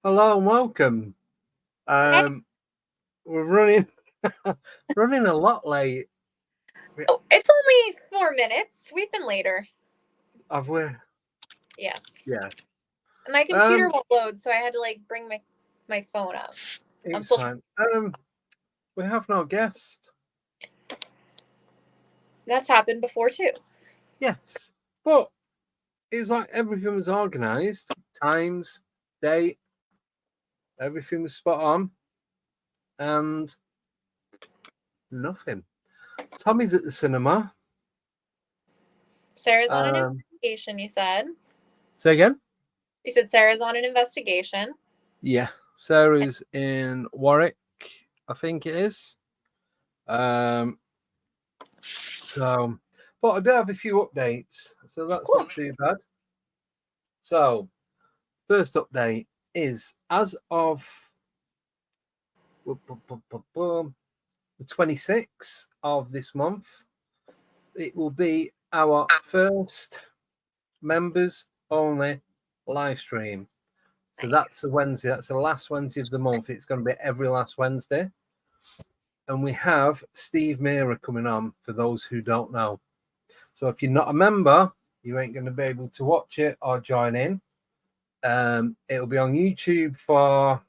Hello and welcome. Hey, We're running a lot late. oh, it's only 4 minutes. We've been later. Have we? Yes. Yeah. And my computer Um, won't load, so I had to bring my phone up. I'm it's still trying. fine. We have no guest. That's happened before too. Yes, but it's like everything was organised. Times, date, everything was spot on, and nothing. Tommy's at the cinema. Sarah's on an Um, investigation, you said. Say again. You said Sarah's on an investigation. Yeah, Sarah's in Warwick, I think it is. Um, So, but I do have a few updates, so that's Cool. not too bad. So, first update is as of the 26th of this month, it will be our first members only live stream. So that's a Wednesday, that's the last Wednesday of the month. It's going to be every last Wednesday. And we have Steve Mera coming on for those who don't know. So if you're not a member, you ain't going to be able to watch it or join in. It'll be on YouTube for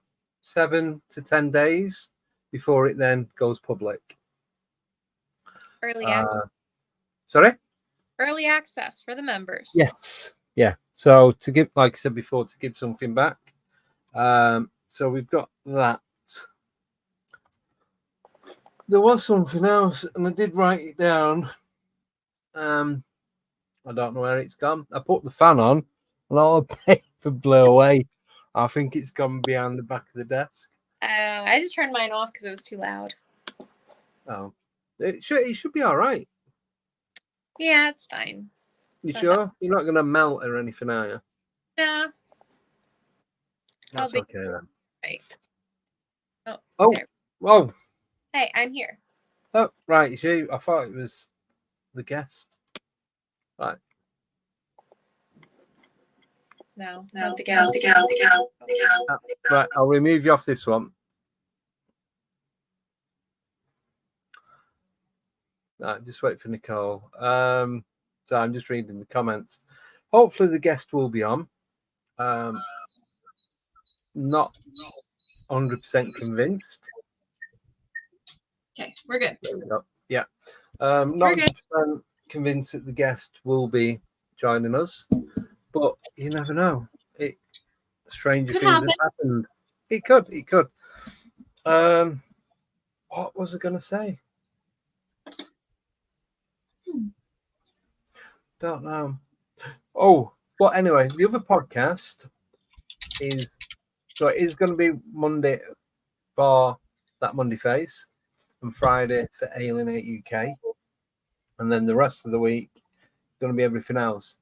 7 to 10 days before it then goes public. Early access. Sorry? Early access for the members. Yes. Yeah. So to give, like I said before, to give something back. So we've got that. There was something else, and I did write it down. I don't know where it's gone. I put the fan on, and all the paper blew away. I think it's gone behind the back of the desk. I just turned mine off because it was too loud. Oh, it should be all right. Yeah, it's fine. You sure? You're not going to melt or anything, are you? Nah. That's okay then. Right. Oh, there. Whoa. Hey, I'm here. Oh, right, it's you. I thought it was the guest. Right. No, not the guest. Right, I'll remove you off this one. Right, just wait for Nicole. So I'm just reading the comments. Hopefully the guest will be on. Not 100% convinced. Okay, we're good. Yeah. Not 100% convinced that the guest will be joining us, but you never know. Stranger things have happened. It could. What was I going to say? Don't know. Oh, but anyway, the other podcast is it is going to be Monday for that Monday face and Friday for Alienate UK, and then the rest of the week is going to be everything else.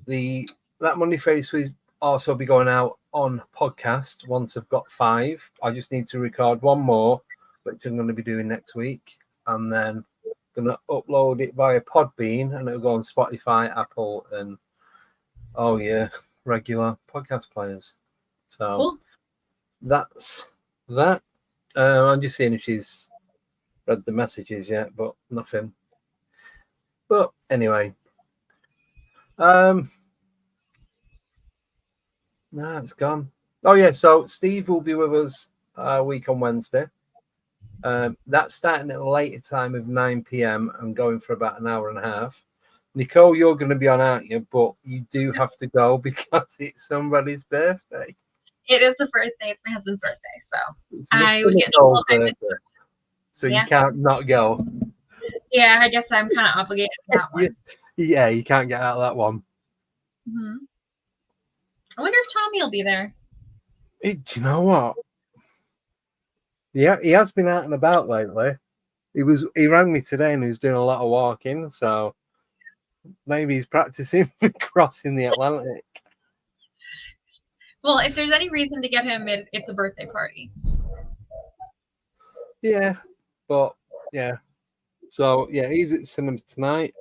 That Monday face will also be going out on podcast once I've got 5. I just need to record one more, which I'm going to be doing next week, and then going to upload it via Podbean, and it'll go on Spotify, Apple, and regular podcast players. So cool. That's that. I'm just seeing if she's read the messages yet, but nothing. But anyway, no, it's gone. Oh yeah, so Steve will be with us a week on Wednesday. That's starting at a later time of 9 p.m. and going for about an hour and a half. Nicole, you're going to be on, aren't you? But you do have to go because it's somebody's birthday. It is the birthday. It's my husband's birthday, so I would get birthday. So you can't not go. Yeah, I guess I'm kind of obligated to that one. Yeah, you can't get out of that one. Mm-hmm. I wonder if Tommy will be there. Do you know what? Yeah, he has been out and about lately. He rang me today and he was doing a lot of walking, so maybe he's practicing for crossing the Atlantic. Well, if there's any reason to get him, it's a birthday party. Yeah, but yeah. So yeah, he's at cinema tonight.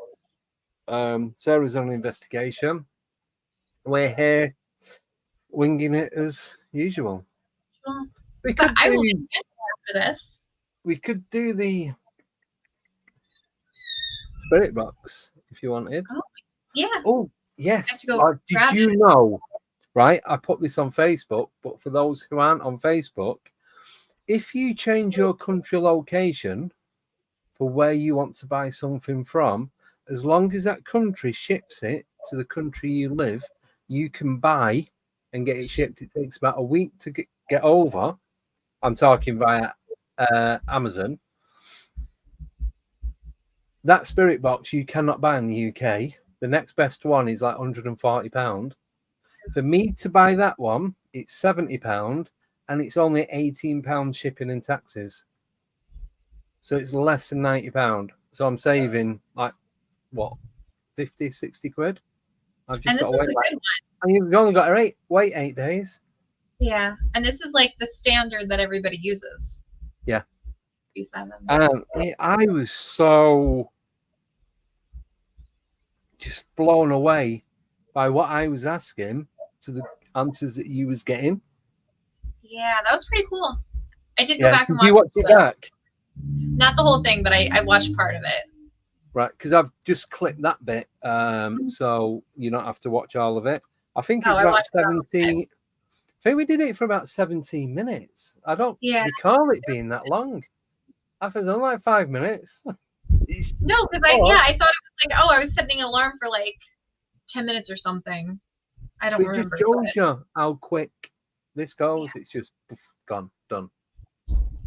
Sarah's on an investigation. We're here winging it as Usual. Well, We but could I will be do. after this. We could do the spirit box if you wanted. Oh, yeah. Oh I have yes. to go Did grab you it. know? Right, I put this on Facebook, but for those who aren't on Facebook, if you change your country location for where you want to buy something from, as long as that country ships it to the country you live, you can buy and get it shipped. It takes about a week to get over. I'm talking via Amazon. That spirit box you cannot buy in the UK. The next best one is like £140. For me to buy that one, it's £70 and it's only £18 shipping and taxes. So it's less than £90. So I'm saving like what, 50, 60 quid? I've just And got this to is wait. a good one. And you've only got to wait 8 days. Yeah. And this is like the standard that everybody uses. Yeah. B7. And I was so just blown away by what I was asking to the answers that you was getting. Yeah, that was pretty cool. I did go Yeah, back and did you watch it back? Not the whole thing, but I watched part of it. Right, because I've just clipped that bit, so you don't have to watch all of it. I think it's I about watched it. 17. I think we did it for about 17 minutes. I don't Yeah. recall it being that long. I think it was only like 5 minutes. No, because I thought it was like, I was setting an alarm for like 10 minutes or something. I don't It just remember. shows you how quick this goes. It's just poof, gone, done.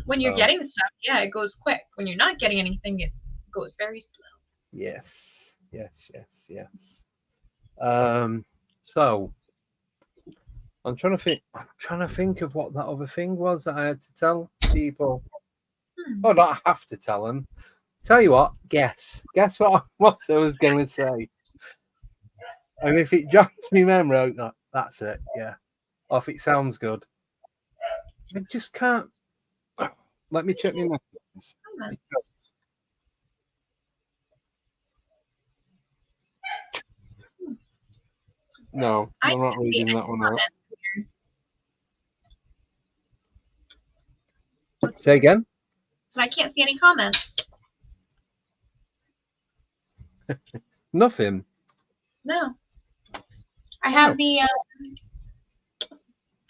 When you're getting stuff, yeah, it goes quick. When you're not getting anything, it goes very slow. Yes. So I'm trying to think of what that other thing was that I had to tell people. Oh, no, I have to tell them. Tell you what, guess what I was going to say. And if it jogs me memory, that's it. Yeah. Or if it sounds good. I just can't. Let me check my messages. No, I'm not reading that one out. Say again? But I can't see any comments. Nothing. No. I have the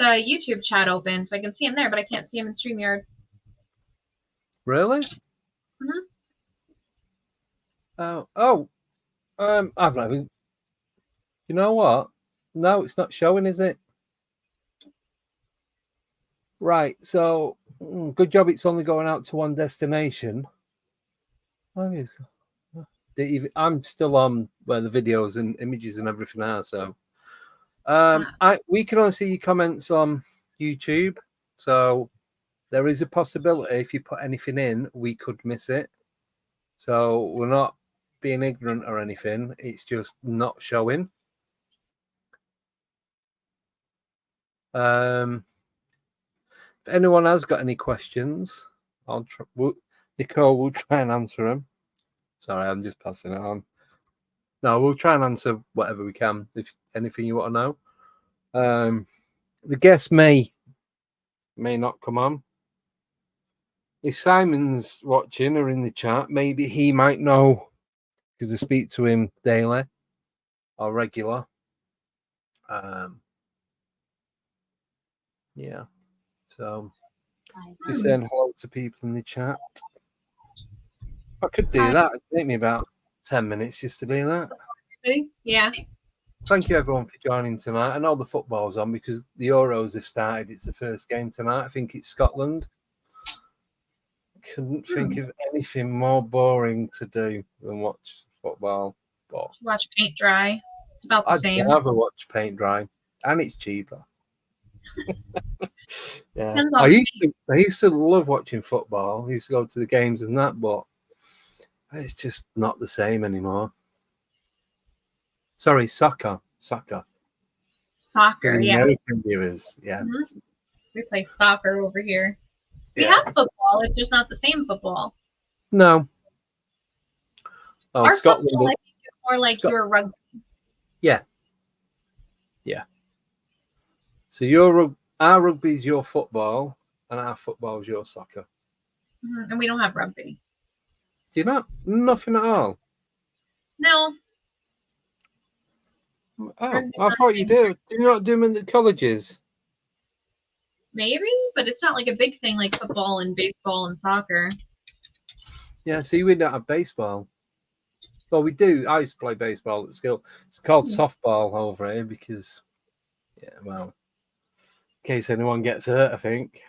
YouTube chat open, so I can see him there, but I can't see him in StreamYard. Really? Mm-hmm. I've not even. You know what? No, it's not showing, is it? Right. So, good job. It's only going out to one destination. I'm still on where the videos and images and everything are. So, we can only see your comments on YouTube. So, there is a possibility if you put anything in, we could miss it. So, we're not being ignorant or anything. It's just not showing. If anyone has got any questions, Nicole will try and answer them. Sorry, I'm just passing it on. No, we'll try and answer whatever we can. If anything you want to know, the guest may not come on. If Simon's watching or in the chat, maybe he might know because I speak to him daily or regular. Yeah. So just saying hello to people in the chat. I could do that. It'd take me about 10 minutes just to do that. Yeah. Thank you everyone for joining tonight. I know the football's on because the Euros have started. It's the first game tonight. I think it's Scotland. Couldn't think of anything more boring to do than watch football. But watch paint dry. It's about the same. I'd rather watch paint dry, and it's cheaper. Yeah, I used to love watching football. I used to go to the games and that, but it's just not the same anymore. Sorry, soccer. Soccer, For the yeah. American viewers, yeah. Mm-hmm. We play soccer over here. We have football. It's just not the same football. No. Oh, Our Scotland. Football, I think, is more like your rugby. Yeah. Yeah. So your Our rugby is your football, and our football is your soccer. And we don't have rugby. Do you not? Nothing at all? No. Oh, Rugby's I not thought a you thing. do. Do you not do them in the colleges? Maybe, but it's not like a big thing like football and baseball and soccer. Yeah, see, we don't have baseball. Well, we do. I used to play baseball at school. It's called softball over here because, yeah, well, in case anyone gets hurt, I think.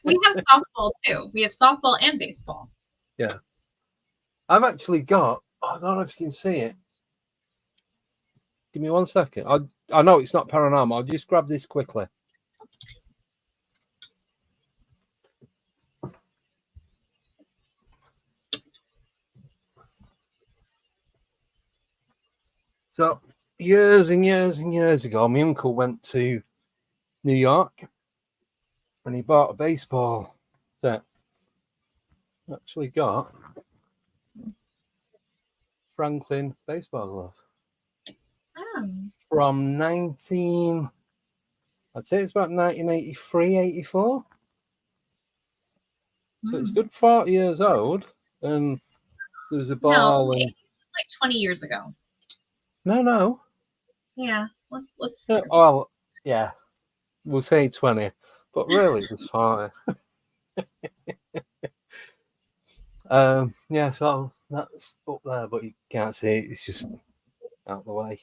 We have softball too. We have softball and baseball. Yeah. I've actually got, I don't know if you can see it. Give me 1 second. I know it's not paranormal. I'll just grab this quickly. So, years and years and years ago, my uncle went to New York and he bought a baseball set. Actually got Franklin baseball glove Oh. from I'd say it's about 1983, 84. So it's good 40 years old. And there was a ball. No, And... it was like 20 years ago. No. Yeah, let's see. Well, yeah, we'll say 20, but really it was 40. Yeah, so that's up there, but you can't see it. It's just out of the way.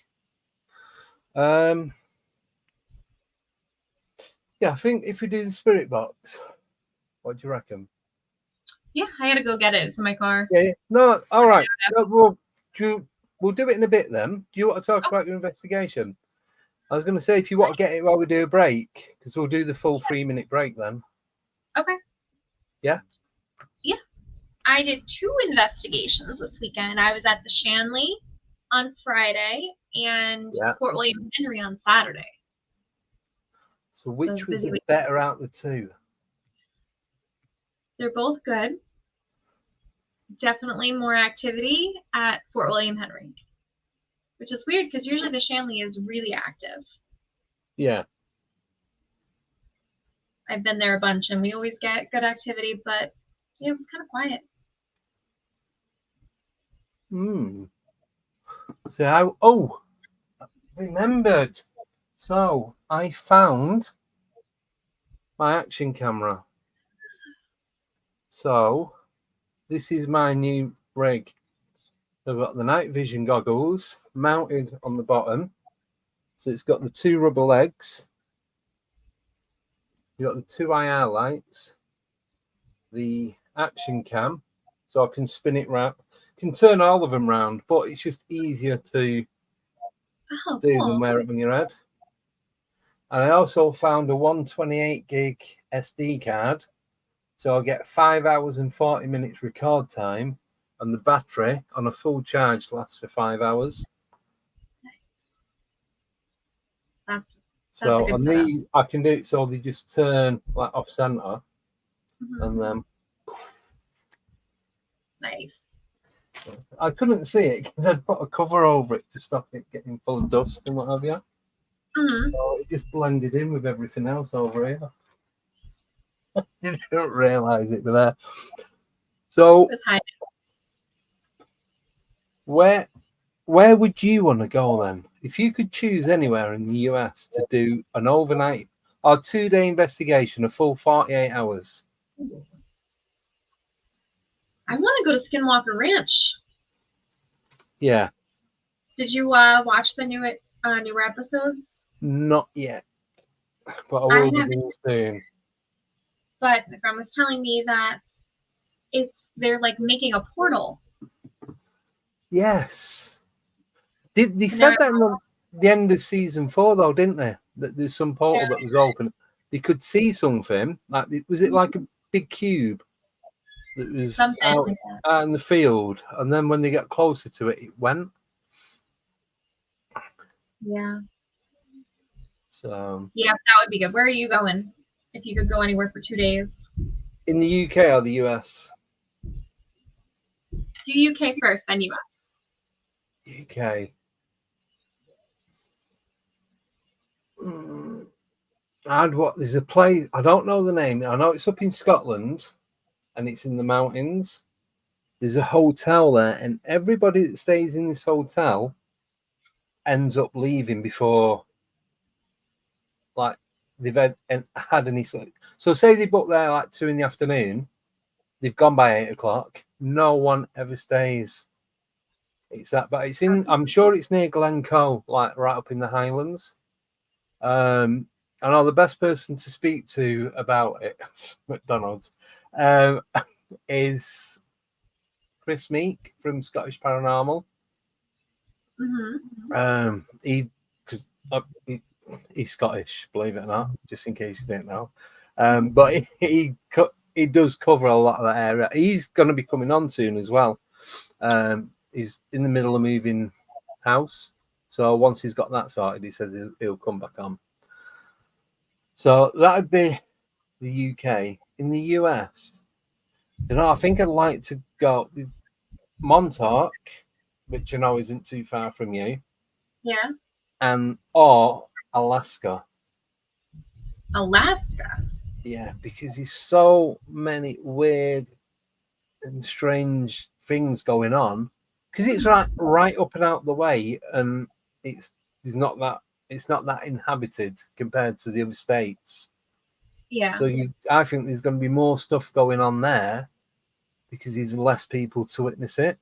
Yeah, I think if we do the spirit box, what do you reckon? Yeah, I gotta go get it. It's in my car. Yeah. No, all right. No, we'll do it in a bit then. Do you want to talk about your investigation? I was going to say if you want to get it while we do a break, because we'll do the full 3-minute break then. Okay. Yeah? Yeah. I did 2 investigations this weekend. I was at the Shanley on Friday and Fort William Henry on Saturday. So which was the better out of the 2? They're both good. Definitely more activity at Fort William Henry, which is weird because usually the Shanley is really active. Yeah. I've been there a bunch and we always get good activity, but yeah, it was kind of quiet. So remembered. So I found my action camera. So this is my new rig. I've got the night vision goggles mounted on the bottom. So it's got the 2 rubber legs. You've got the 2 IR lights, the action cam, so I can spin it round. Can turn all of them round, but it's just easier to do than wear it on your head. And I also found a 128 gig SD card, so I'll get 5 hours and 40 minutes record time, and the battery on a full charge lasts for 5 hours. That's so a good on setup. these, I can do it so they just turn like off center, and then. Nice. I couldn't see it because I'd put a cover over it to stop it getting full of dust and what have you. So it just blended in with everything else over here. You don't realise it, but there. So, where would you want to go then? If you could choose anywhere in the US to do an overnight or 2-day investigation, a full 48 hours. I want to go to Skinwalker Ranch. Yeah. Did you watch the newer episodes? Not yet, but I will be doing soon. But my friend was telling me that they're like making a portal. Yes. They said that in the end of season 4 though, didn't they? That there's some portal that was open. They could see something. Like, was it like a big cube that was out in the field, and then when they got closer to it, it went. Yeah. So. Yeah, that would be good. Where are you going? If you could go anywhere for 2 days. In the UK or the US? Do UK first, then US. UK. There's a place, I don't know the name. I know it's up in Scotland and it's in the mountains. There's a hotel there, and everybody that stays in this hotel ends up leaving before like they've had any sleep. So say they book there like 2 PM, they've gone by 8 o'clock. No one ever stays. It's that, but it's in. I'm sure it's near Glencoe, like right up in the Highlands. I know the best person to speak to about it, McDonald's, is Chris Meek from Scottish Paranormal. He's Scottish, believe it or not, just in case you didn't know. But he does cover a lot of that area. He's going to be coming on soon as well. He's in the middle of moving house, so once he's got that sorted, he says he'll come back on. So that would be the UK. In the US, I think I'd like to go Montauk, which I know isn't too far from you. Yeah. Or Alaska. Alaska? Yeah, because there's so many weird and strange things going on. Because it's right up and out the way, and it's not that inhabited compared to the other states. Yeah. So I think there's going to be more stuff going on there because there's less people to witness it.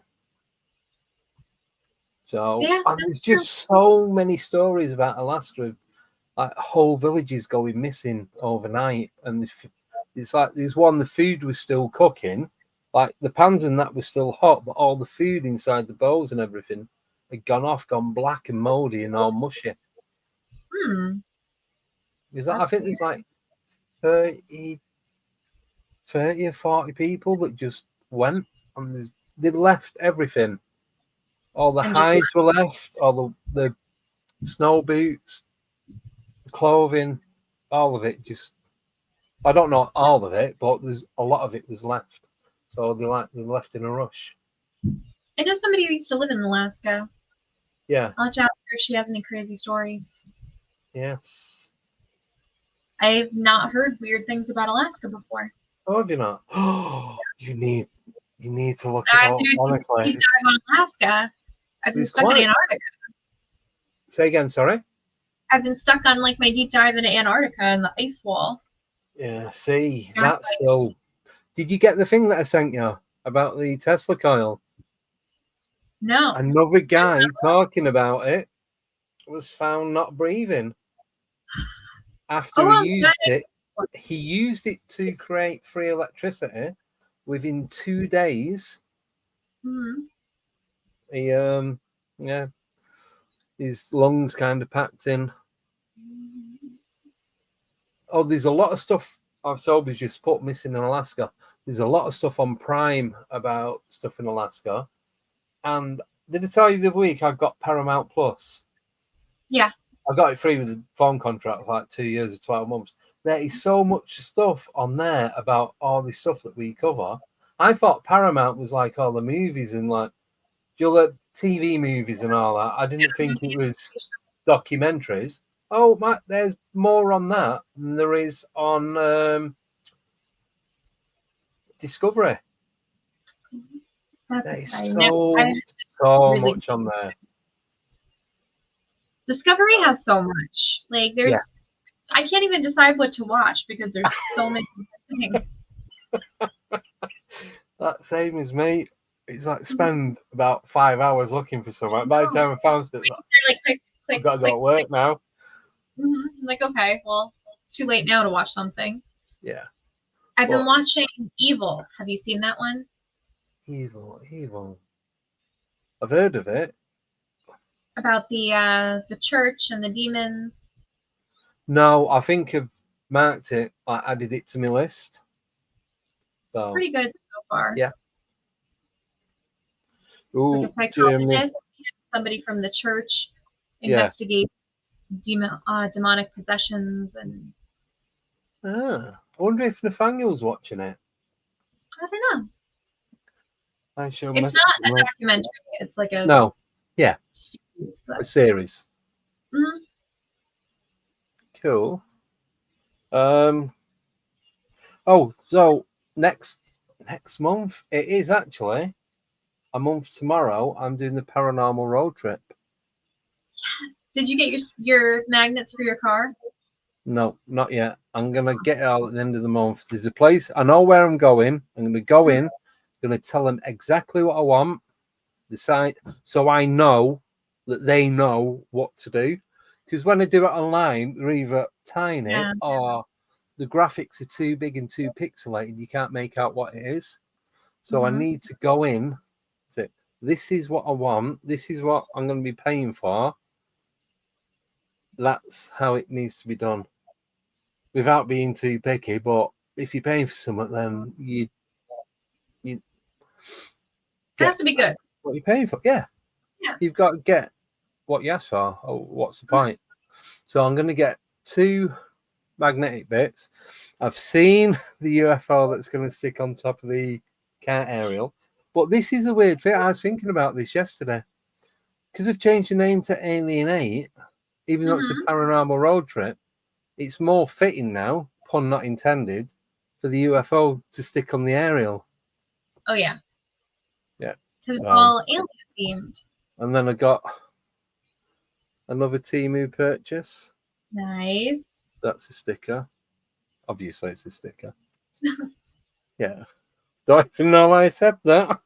So there's just so many stories about Alaska, like whole villages going missing overnight, and it's like there's one, the food was still cooking, like the pans and that was still hot, but all the food inside the bowls and everything had gone black and moldy and all mushy. I think there's like 30 or 40 people that just went, and they left everything. All the hides were left, all the snow boots, the clothing, all of it. Just, I don't know all of it, but there's a lot of it was left. So they left in a rush. I know somebody who used to live in Alaska. Yeah. I'll have to ask her if she has any crazy stories. Yes. I've not heard weird things about Alaska before. Oh, have you not? Oh, you need to look it up, honestly. Deep dive on Alaska. I've been stuck in Antarctica. Say again, sorry? I've been stuck on like my deep dive into Antarctica and the ice wall. Yeah, see, that's still. Did you get the thing that I sent you about the Tesla coil? No. Another guy talking about it was found not breathing after he used it to create free electricity. Within 2 days, his lungs kind of packed in. Oh, there's a lot of stuff. I've always just put missing in Alaska. There's a lot of stuff on Prime about stuff in Alaska. And did I tell you the other week I got Paramount Plus? Yeah. I got it free with a phone contract for like 2 years or 12 months. There is so much stuff on there about all the stuff that we cover. I thought Paramount was like all the movies and like the TV movies and all that. I didn't think it was documentaries. Oh, Matt, there's more on that than there is on Discovery. There is so much on there. Discovery has so much. Like I can't even decide what to watch because there's so many things. That same as me. It's like spend about 5 hours looking for something. By the time I found it, I've got to go to work now. Like, okay, well, it's too late now to watch something. Yeah. I've been watching Evil. Have you seen that one? Evil. I've heard of it. About the church and the demons. No, I think I've marked it. I added it to my list. So, it's pretty good so far. Yeah. Ooh, it's like a psychologist, somebody from the church investigates demonic possessions and. I wonder if Nathaniel's watching it. I don't know. It's not a documentary. It's like a series. A series. Mm-hmm. Cool. Oh, so next month it is actually a month tomorrow. I'm doing the paranormal road trip. Yes. Did you get your magnets for your car? No, not yet. I'm gonna get it out at the end of the month. There's a place I know where I'm going. I'm gonna go in. I'm gonna tell them exactly what I want. The site, so I know that they know what to do. Because when I do it online, they're either tiny or the graphics are too big and too pixelated. You can't make out what it is. So I need to go in. Say, this is what I want. This is what I'm going to be paying for. That's how it needs to be done, without being too picky. But if you're paying for something, then you it has to be good. What you're paying for, yeah. You've got to get what you ask for. Oh, what's the point? So I'm going to get 2 magnetic bits. I've seen the UFO that's going to stick on top of the car aerial, but this is a weird thing. I was thinking about this yesterday because they've changed the name to Alien 8, even though it's a paranormal road trip. It's more fitting now, pun not intended, for the UFO to stick on the aerial. Oh yeah, because it's So, all alien themed. And then I got another Temu purchase. Nice. That's a sticker. Obviously, it's a sticker. Yeah. Don't even know why I said that. I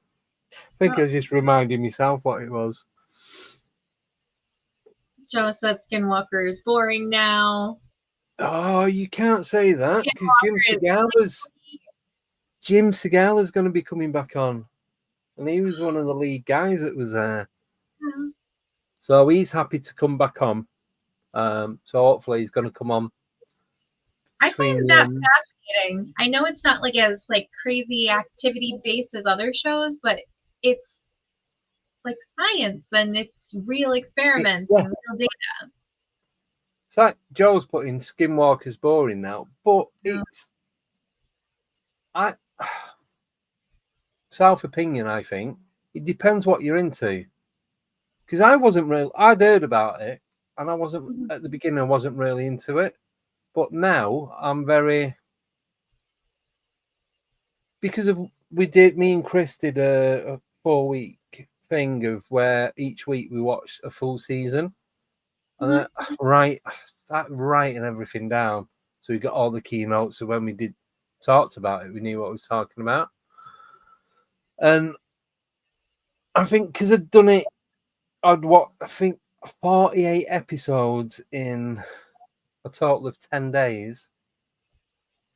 think I was just reminding myself what it was. Joe said Skinwalker is boring now. Oh, you can't say that because Jim Segala's going to be coming back on, and he was one of the lead guys that was there. So he's happy to come back on. So hopefully he's going to come on. I find that fascinating. I know it's not like as like crazy activity based as other shows, but it's like science and it's real experiments and real data. It's like Joe's putting Skinwalker's boring now, but it's self-opinion, I think. It depends what you're into. Because I'd heard about it, and I wasn't, at the beginning, I wasn't really into it. But now I'm very, because of, me and Chris did a 4-week thing of where each week we watched a full season. And then writing everything down. So we got all the keynotes. So when we talked about it, we knew what we was talking about. And I think because I'd done it, I think 48 episodes in a total of 10 days.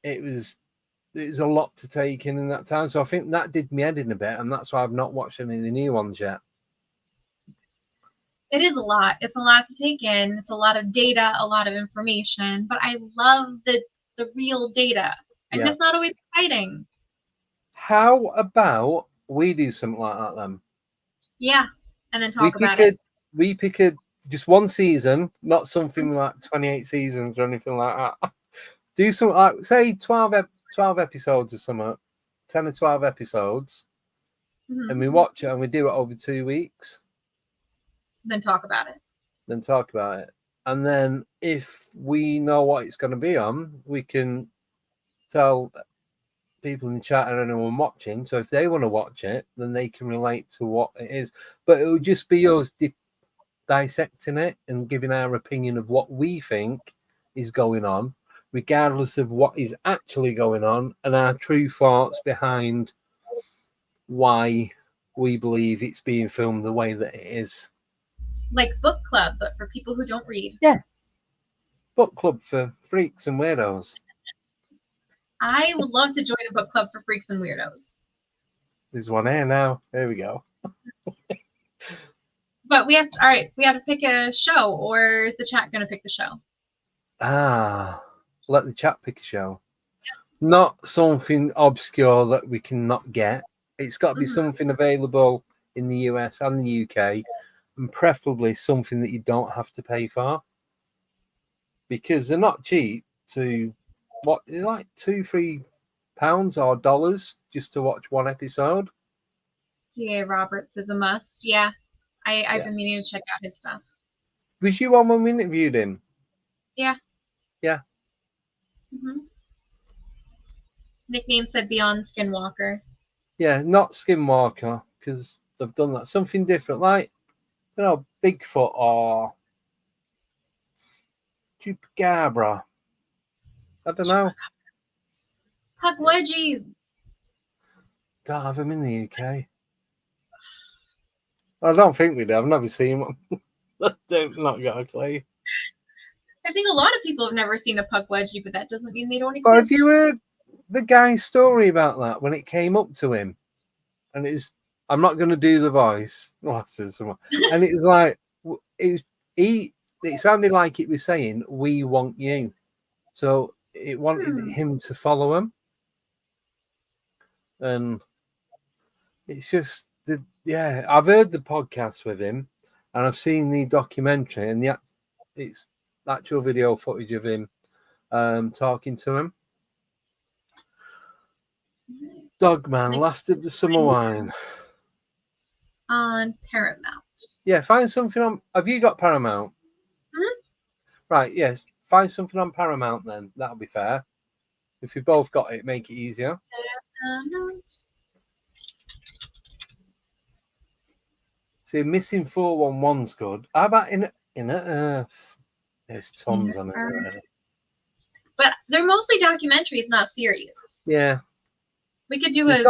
It was a lot to take in that time. So I think that did me head in a bit, and that's why I've not watched any of the new ones yet. It is a lot. It's a lot to take in. It's a lot of data, a lot of information. But I love the real data. I'm just not always exciting. How about we do something like that then? Yeah, and then talk about it. We pick just one season, not something like 28 seasons or anything like that. Do something like, say, 12 episodes or something, 10 or 12 episodes, and we watch it and we do it over 2 weeks. Then talk about it. And then if we know what it's going to be on, we can tell people in the chat and anyone watching. So if they want to watch it, then they can relate to what it is. But it will just be us dissecting it and giving our opinion of what we think is going on, regardless of what is actually going on, and our true thoughts behind why we believe it's being filmed the way that it is. Like book club, but for people who don't read. Yeah. Book club for freaks and weirdos. I would love to join a book club for freaks and weirdos. There's one here now. There we go. But we have to pick a show, or is the chat going to pick the show? Let the chat pick a show. Not something obscure that we cannot get. It's got to be something available in the US and the UK, and preferably something that you don't have to pay for, because they're not cheap to like £2-3 or dollars just to watch one episode. C.A. Roberts is a must. Yeah. I've been meaning to check out his stuff. Was you on when we interviewed him? Yeah. Yeah. Mm-hmm. Nickname said Beyond Skinwalker. Yeah, not Skinwalker, because they've done that. Something different, like, you know, Bigfoot or Chupacabra. I don't know. Pukwudgies. Don't have them in the UK. I don't think we do. I've never seen one. I've not got a clue. I think a lot of people have never seen a Pukwudgie, but that doesn't mean they don't exist. But have you heard the guy's story about that when it came up to him? And I'm not going to do the voice, and it was like, it sounded like it was saying, "We want you," so it wanted him to follow him, and it's just I've heard the podcast with him, and I've seen the documentary, and it's actual video footage of him talking to him. Dogman, Last of the Summer Wine. On Paramount. Yeah, find something on. Have you got Paramount? Mm-hmm. Right, yes. Find something on Paramount then. That'll be fair. If you both got it, make it easier. See, Missing 411's good. How about In Earth? There's tons on it already. But they're mostly documentaries, not series. Yeah. We could do a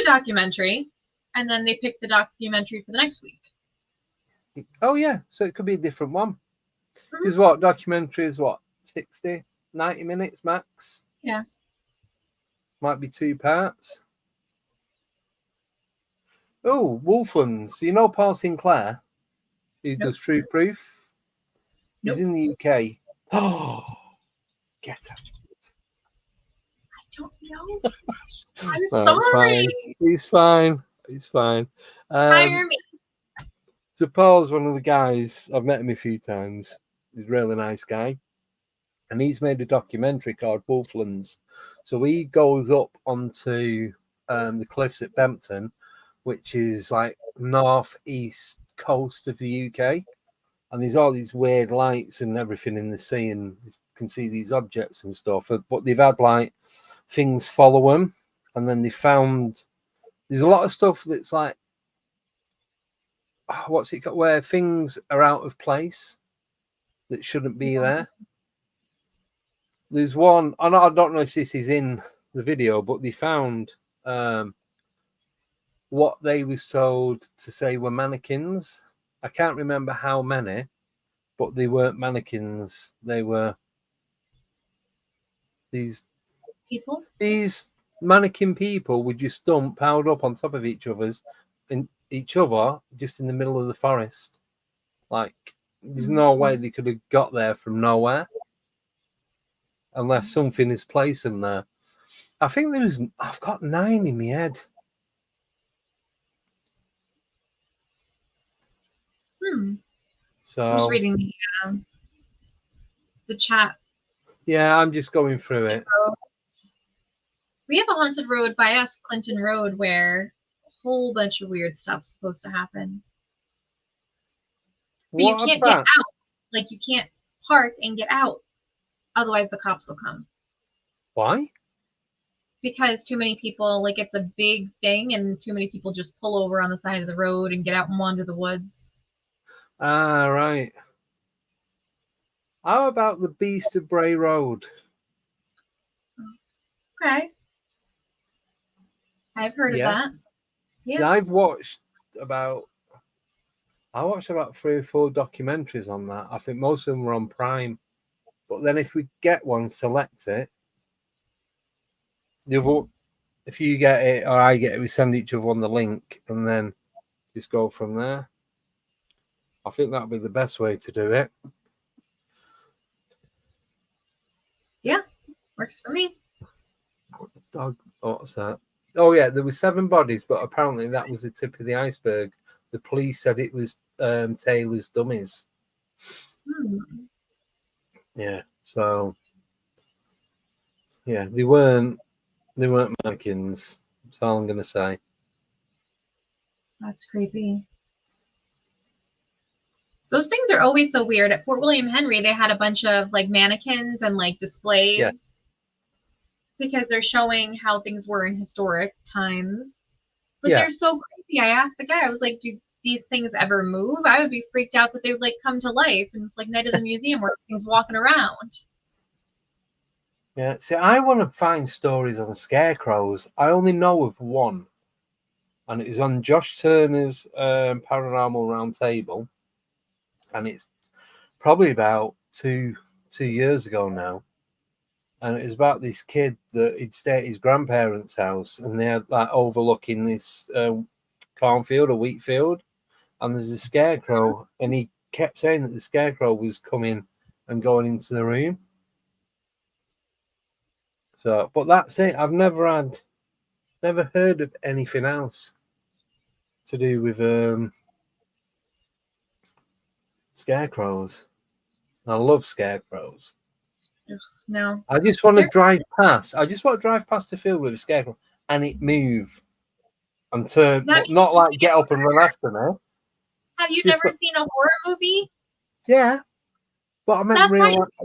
documentary, and then they pick the documentary for the next week. Oh, yeah. So it could be a different one. Because what? Documentary is what? 60, 90 minutes max? Yeah. Might be 2 parts. Oh, Wolflands. You know Paul Sinclair, who does Truth Proof? He's in the UK. Oh, get out. I don't know. I'm sorry. He's fine. Hire me. So Paul's one of the guys. I've met him a few times. He's a really nice guy. And he's made a documentary called Wolflands. So he goes up onto the cliffs at Bempton, which is like northeast coast of the UK. And there's all these weird lights and everything in the sea, and you can see these objects and stuff. But they've had like things follow them, and then they found there's a lot of stuff that's like, what's it called, where things are out of place that shouldn't be there. There's one, I don't know if this is in the video, but they found what they was told to say were mannequins. I can't remember how many, but they weren't mannequins. They were these people. These mannequin people were just piled up on top of each other, just in the middle of the forest. Like, there's no way they could have got there from nowhere unless something has placed them there. I think I've got 9 in my head. So I'm just reading the chat. Yeah, I'm just going through it. We have a haunted road by us, Clinton Road, where a whole bunch of weird stuff's supposed to happen. But you can't get out. Like, you can't park and get out. Otherwise, the cops will come. Why? Because too many people, like, it's a big thing, and too many people just pull over on the side of the road and get out and wander the woods. Ah, right. How about the Beast of Bray Road? Okay. I've heard of that. Yeah. I watched about 3 or 4 documentaries on that. I think most of them were on Prime. But then if we get one, select it. If you get it or I get it, we send each other on the link and then just go from there. I think that'll be the best way to do it. Yeah, works for me. What's that? Oh, yeah, there were 7 bodies, but apparently that was the tip of the iceberg. The police said it was Taylor's dummies. Yeah, so yeah, they weren't mannequins. That's all I'm gonna say. That's creepy. Those things are always so weird. At Fort William Henry, they had a bunch of like mannequins and like displays because they're showing how things were in historic times. But they're so crazy. I asked the guy, I was like, do these things ever move? I would be freaked out that they would like come to life, and it's like Night of the Museum where things walking around. Yeah, see, I want to find stories on scarecrows. I only know of one, and it was on Josh Turner's Paranormal Roundtable, and it's probably about two years ago now. And it was about this kid that he'd stay at his grandparents' house, and they had like overlooking this cornfield or wheat field, and there's a scarecrow, and he kept saying that the scarecrow was coming and going into the room. So, but that's it. I've never heard of anything else to do with scarecrows. I love scarecrows. No. I just want to drive past. I just want to drive past the field with a scarecrow and it move and turn, but not like get up and run after me. Have you never seen a horror movie? Yeah, but I meant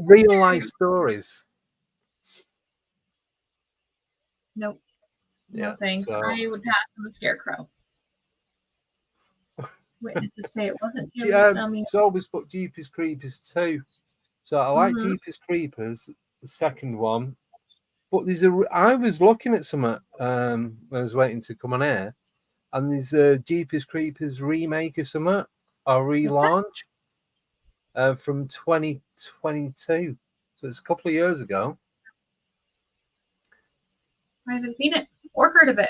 real life stories. Nope. Yeah, no thanks. So... I would pass on the scarecrow. Witnesses say it wasn't him. It's always put Jeepers Creepers 2. So I like Jeepers Creepers, the second one. But I was looking at some when I was waiting to come on air, and there's a Jeepers Creepers remake or something, or relaunch from 2022. So it's a couple of years ago. I haven't seen it or heard of it.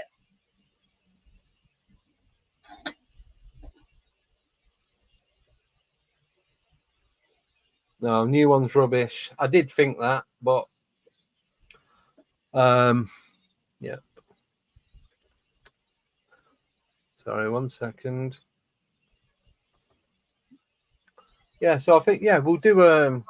No, new one's rubbish. I did think that, but yeah. Sorry, 1 second. Yeah, so I think we'll do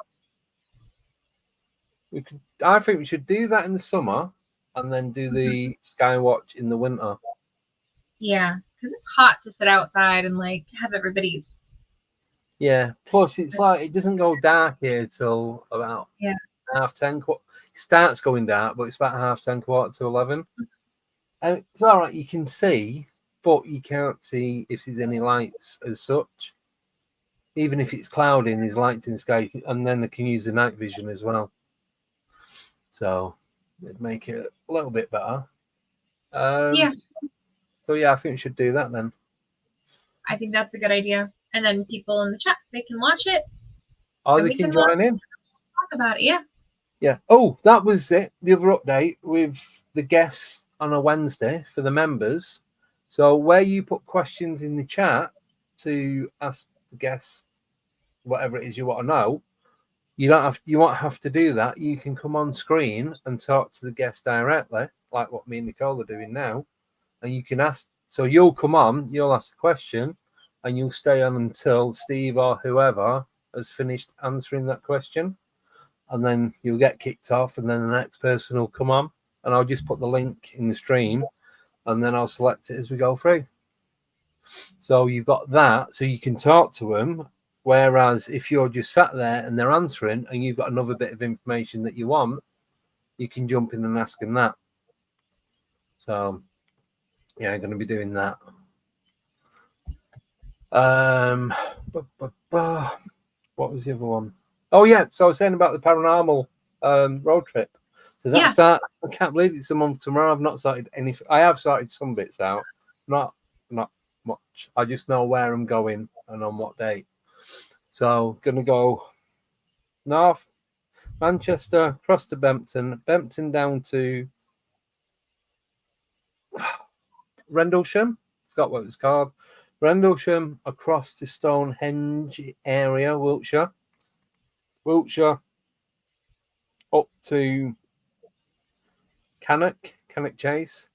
I think we should do that in the summer and then do the Skywatch in the winter. Yeah, because it's hot to sit outside and like have everybody's. Yeah, plus it's like it doesn't go dark here till about 10:30. It starts going dark, but it's about 10:30, 11:15. And it's all right, you can see, but you can't see if there's any lights as such. Even if it's cloudy and there's lights in the sky, and then they can use the night vision as well. So it'd make it a little bit better. So yeah, I think we should do that then. I think that's a good idea. And then people in the chat, they can watch it. Or they can join in. Talk about it, yeah. Yeah. Oh, that was it. The other update with the guests on a Wednesday for the members. So where you put questions in the chat to ask the guests whatever it is you want to know, you won't have to do that. You can come on screen and talk to the guest directly, like what me and Nicole are doing now. And you can ask. So you'll come on, you'll ask a question, and you'll stay on until Steve or whoever has finished answering that question. And then you'll get kicked off, and then the next person will come on. And I'll just put the link in the stream, and then I'll select it as we go through. So you've got that, so you can talk to them. Whereas if you're just sat there and they're answering, and you've got another bit of information that you want, you can jump in and ask them that. So yeah, I'm going to be doing that. What was the other one? Oh yeah, so I was saying about the paranormal road trip. So that's that. I can't believe it's a month tomorrow. I've not started anything. I have started some bits out, not much. I just know where I'm going and on what date. So gonna go north, Manchester, across to Bempton down to Rendlesham. Forgot what it was called. Rendlesham across to Stonehenge area, Wiltshire, up to Cannock Chase,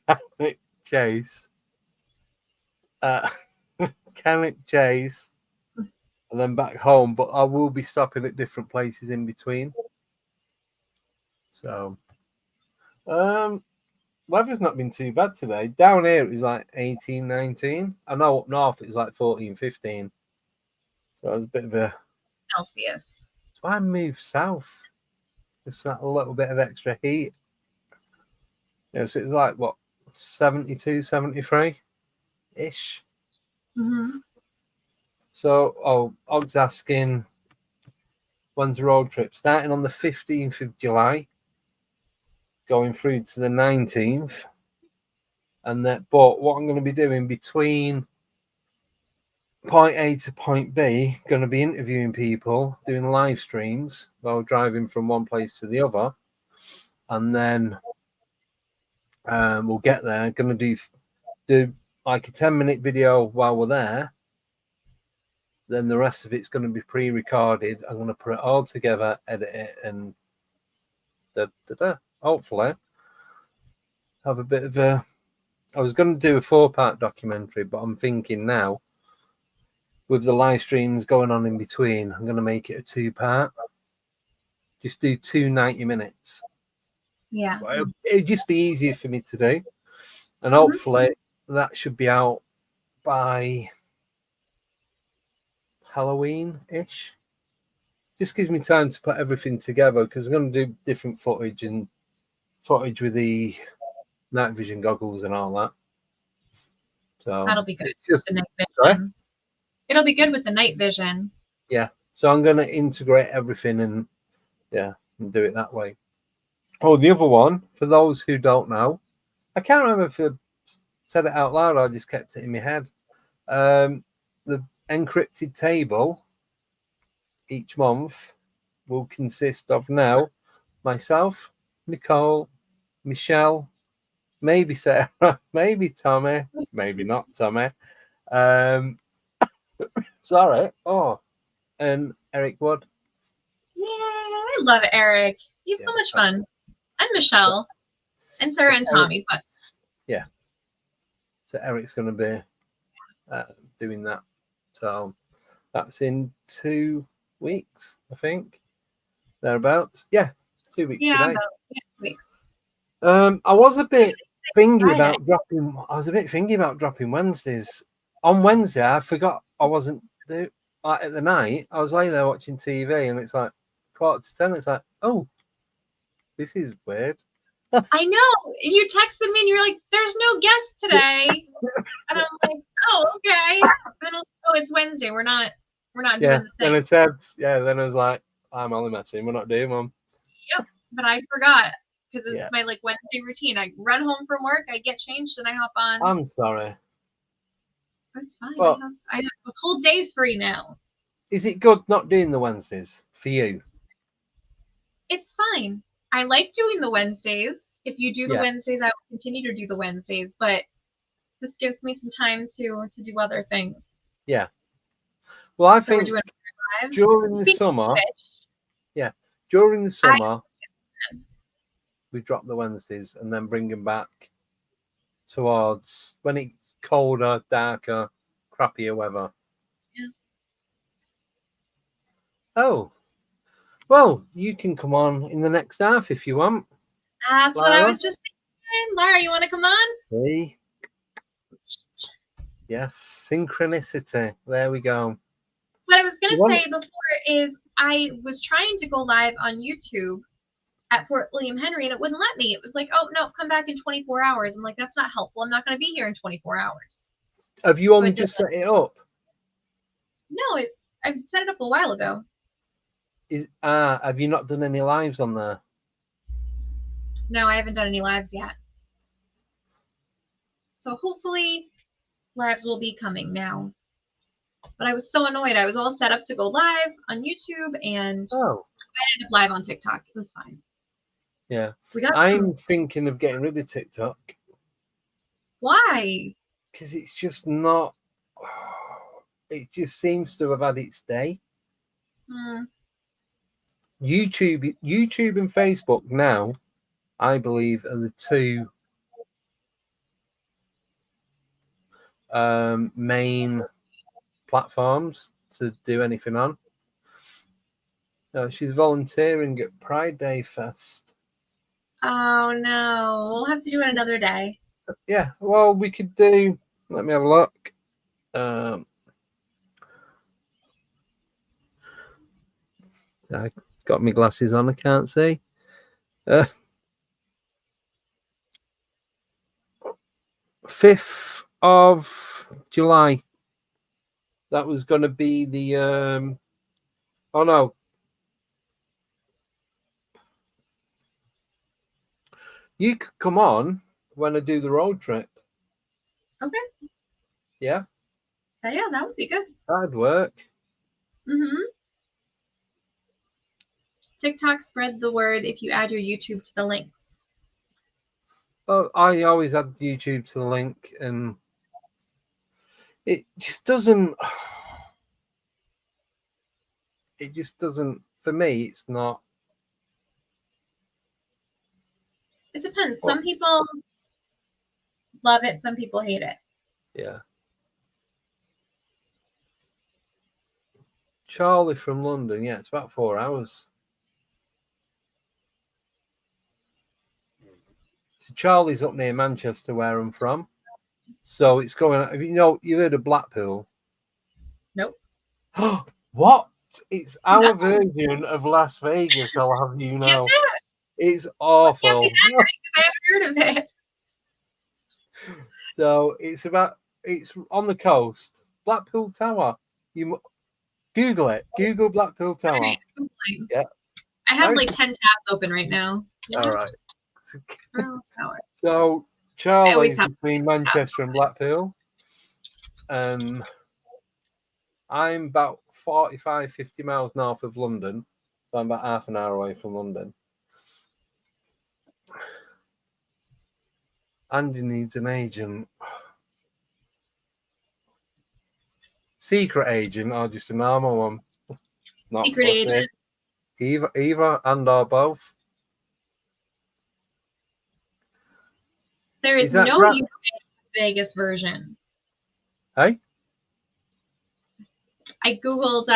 Cannock Chase, and then back home. But I will be stopping at different places in between. So, weather's not been too bad today. Down here, it was like 18, 19. I know up north, it was like 14, 15. So it was a bit of a... Celsius. So I moved south. Just that a little bit of extra heat. So it's like, what, 72, 73-ish? Mm-hmm. So, Og's asking, when's the road trip? Starting on the 15th of July, going through to the 19th. And that, but what I'm going to be doing between point A to point B, going to be interviewing people, doing live streams while driving from one place to the other. And then we'll get there. Going to do like a 10-minute video while we're there. Then the rest of it's going to be pre-recorded. I'm going to put it all together, edit it, and hopefully have a bit of a... I was going to do a 4-part documentary, but I'm thinking now, with the live streams going on in between, I'm going to make it a 2-part. Just do 2 90 minutes. Yeah. It'd just be easier for me to do. And hopefully that should be out by Halloween-ish. Just gives me time to put everything together, because I'm going to do different footage with the night vision goggles and all that. So that'll be good. Just, the night vision. Sorry? It'll be good with the night vision. Yeah. So I'm going to integrate everything and do it that way. Oh, the other one, for those who don't know, I can't remember if I said it out loud or I just kept it in my head. The encrypted table each month will consist of now myself, Nicole, Michelle, maybe Sarah, maybe Tommy, maybe not Tommy. Sorry. Oh, and Eric Wood. Yeah, I love Eric. He's so much fun. And Michelle. And Sarah and Tommy. But yeah. So Eric's going to be doing that. So that's in 2 weeks, I think. Thereabouts. Yeah, 2 weeks today. About 2 weeks. I was a bit thinking about dropping Wednesdays. On Wednesday, I forgot I wasn't there. Like at the night, I was laying there watching TV, and it's like 9:45. It's like, oh, this is weird. I know. You texted me, and you were like, "There's no guest today," and I'm like, "Oh, okay." Then it's Wednesday. We're not doing the thing. Then it said, Then I was like, I'm only messing. We're not doing one. Yep. But I forgot, because it's my Wednesday routine. I run home from work, I get changed, and I hop on. I'm sorry. That's fine. Well, I have a whole day free now. Is it good not doing the Wednesdays for you? It's fine. I like doing the Wednesdays. If you do the Wednesdays, I will continue to do the Wednesdays, but this gives me some time to do other things. Yeah. Well, I think during the summer, we drop the Wednesdays and then bring them back towards when it's colder, darker, crappier weather. Yeah. Oh, well, you can come on in the next half if you want. That's Lara. What I was just thinking. Lara, you want to come on? See? Yes, synchronicity. There we go. What I was going to say before is I was trying to go live on YouTube at Fort William Henry, and it wouldn't let me. It was like, oh, no, come back in 24 hours. I'm like, that's not helpful. I'm not going to be here in 24 hours. Have you only just set it up? No, I set it up a while ago. Have you not done any lives on there? No, I haven't done any lives yet. So hopefully lives will be coming now. But I was so annoyed. I was all set up to go live on YouTube, and I ended up live on TikTok. It was fine. Yeah. I'm thinking of getting rid of TikTok. Why? Because it's just not... It just seems to have had its day. YouTube and Facebook now, I believe, are the two main platforms to do anything on. She's volunteering at Pride Day Fest. Oh no, we'll have to do it another day. Yeah, well, we could do. Let me have a look. I got my glasses on. I can't see. 5th of July. That was going to be the. Oh no. You could come on when I do the road trip. Okay. Yeah. Yeah, that would be good. That'd work. TikTok spread the word if you add your YouTube to the links. Oh, I always add YouTube to the link, and it just doesn't. It just doesn't. For me, it's not. It depends. Some people love it. Some people hate it. Yeah. Charlie from London. Yeah, it's about 4 hours. So Charlie's up near Manchester, where I'm from. So it's going. You've heard of Blackpool? Nope. What? It's our version of Las Vegas. I'll have you know. It's awful. I haven't heard of it. So it's on the coast. Blackpool Tower. You Google it. Google Blackpool Tower. Right. Yeah. I have like 10 tabs open right now. All right. Tower. So Charlie's between Manchester and Blackpool. I'm about 45, 50 miles north of London. So I'm about half an hour away from London. Andy needs an agent. Secret agent or just a normal one? Not secret agent. Either and or both. There is no UK Las Vegas version. Hey? I googled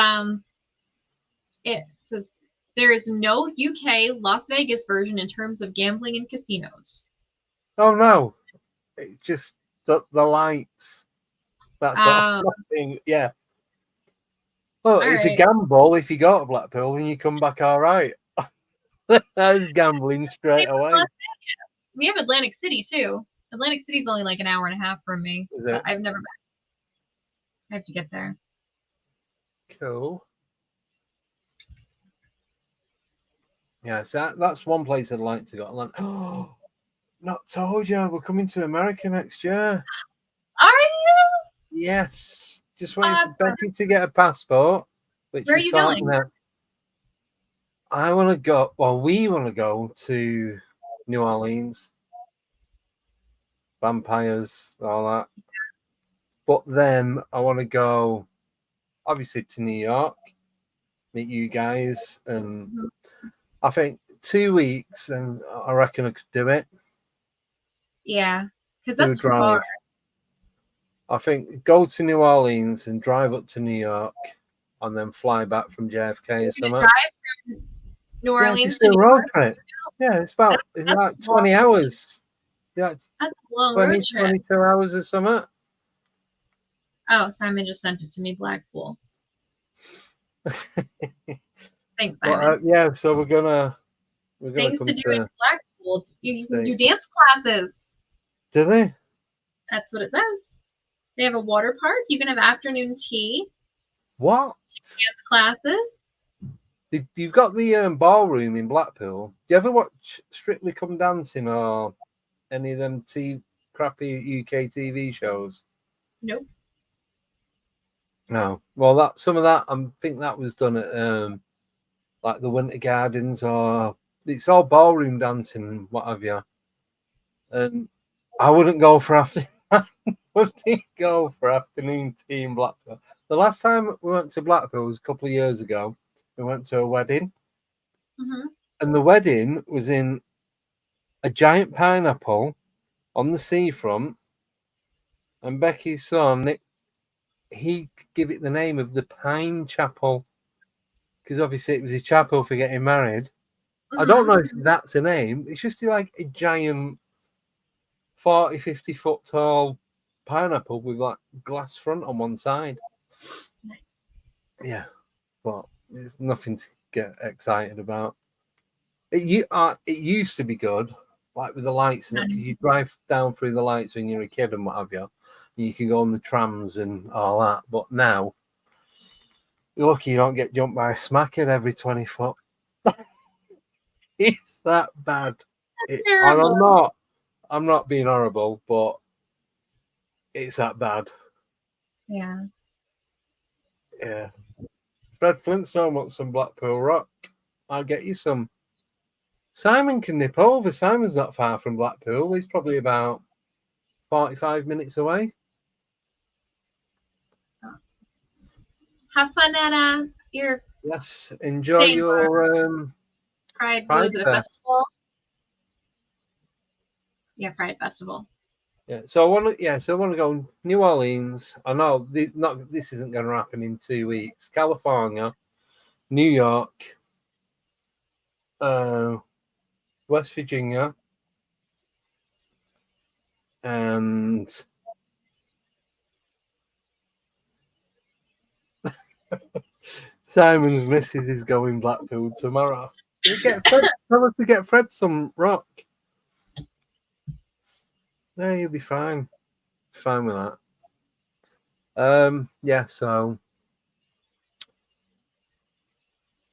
it says there is no UK Las Vegas version in terms of gambling and casinos. Oh no. It's just the lights. That's all. Yeah. Well, it's a gamble if you go to Blackpool and you come back all right. That's gambling straight away. We have Atlantic City too. Atlantic City's only like an hour and a half from me. But I've never been. I have to get there. Cool. Yeah, so that's one place I'd like to go. Oh, not told you, we're coming to America next year. Are you? Yes. Just waiting for Becky to get a passport. Where are you going? I want to go. Well, we want to go to New Orleans. Vampires, all that. But then I want to go, obviously, to New York, meet you guys, and I think 2 weeks, and I reckon I could do it. Yeah, because that's too far. I think go to New Orleans and drive up to New York, and then fly back from JFK or something. Drive from New Orleans to a road trip. Yeah, it's about 20 hours. Yeah, that's a long 20, road trip. 22 hours or something. Oh, Simon just sent it to me. Blackpool. Thanks, Simon. Yeah, so we're gonna Thanks come to doing Blackpool. You can do dance classes. Do they? That's what it says. They have a water park. You can have afternoon tea. What? Dance classes. You've got the ballroom in Blackpool. Do you ever watch Strictly Come Dancing or any of them crappy UK TV shows? Nope. No. Well, some of that I think that was done at like the Winter Gardens, or it's all ballroom dancing, what have you. And I wouldn't go for afternoon tea in Blackpool. The last time we went to Blackpool was a couple of years ago. We went to a wedding, and the wedding was in a giant pineapple on the seafront. And Becky's son, Nick, he gave it the name of the Pine Chapel because obviously it was a chapel for getting married. I don't know if that's a name. It's just like a giant 40, 50 foot tall pineapple with like glass front on one side. Yeah, but there's nothing to get excited about. It used to be good, like with the lights, and you drive down through the lights when you're a kid and what have you. And you can go on the trams and all that. But now, you're lucky you don't get jumped by a smackhead every 20 foot. It's that bad. That's terrible. I'm not being horrible, but it's that bad. Yeah. Yeah. Fred Flintstone wants some Blackpool Rock. I'll get you some. Simon can nip over. Simon's not far from Blackpool. He's probably about 45 minutes away. Have fun at your Enjoy your Pride. Was it a festival? Yeah, Pride Festival. Yeah, so I want to go New Orleans. I know this isn't going to happen in 2 weeks. California, New York, West Virginia, and Simon's missus is going Blackpool tomorrow. Tell us to get Fred some rock. No, you'll be fine. Fine with that. So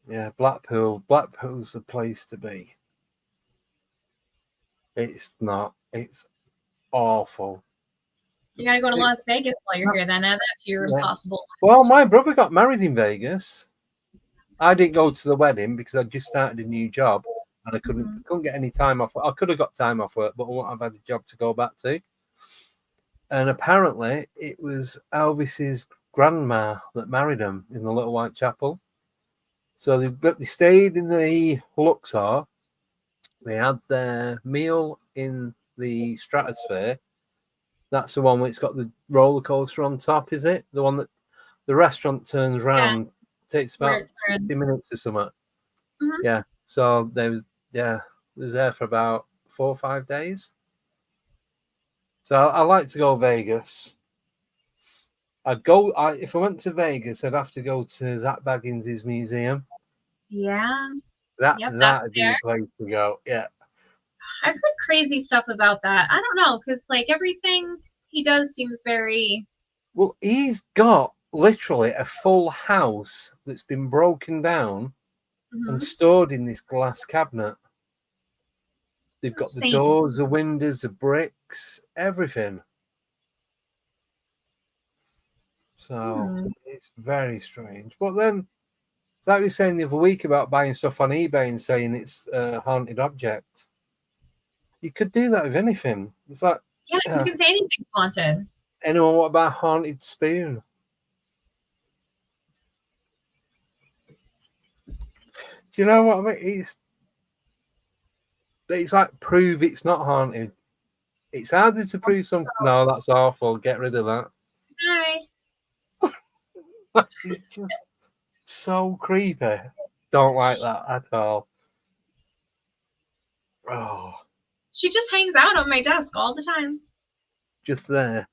yeah, Blackpool's the place to be. It's not. It's awful. You gotta go to Las Vegas while you're here. Then add that to your impossible. Well, my brother got married in Vegas. I didn't go to the wedding because I just started a new job and I couldn't get any time off. I could have got time off work, but I wouldn't have had a job to go back to. And apparently, it was Elvis's grandma that married him in the Little White Chapel. So they stayed in the Luxor. They had their meal in the Stratosphere. That's the one where it's got the roller coaster on top, is it? The one that the restaurant turns round, takes about 60 minutes or something. Mm-hmm. Yeah. So they was there for about 4 or 5 days. So I like to go Vegas. If I went to Vegas, I'd have to go to Zach Baggins' museum. Yeah. That'd be the place to go. Yeah. I've heard crazy stuff about that. I don't know, because like everything he does seems very. Well, he's got literally a full house that's been broken down and stored in this glass cabinet. They've got the doors, the windows, the bricks, everything. So it's very strange. But then, like we were saying the other week about buying stuff on eBay and saying it's a haunted object. You could do that with anything. It's like you can say anything's haunted. Anyone, what about haunted spoon? Do you know what I mean? It's like prove it's not haunted. It's harder to prove something. No, that's awful. Get rid of that. Hi. It's just so creepy. Don't like that at all. Oh. She just hangs out on my desk all the time. Just there.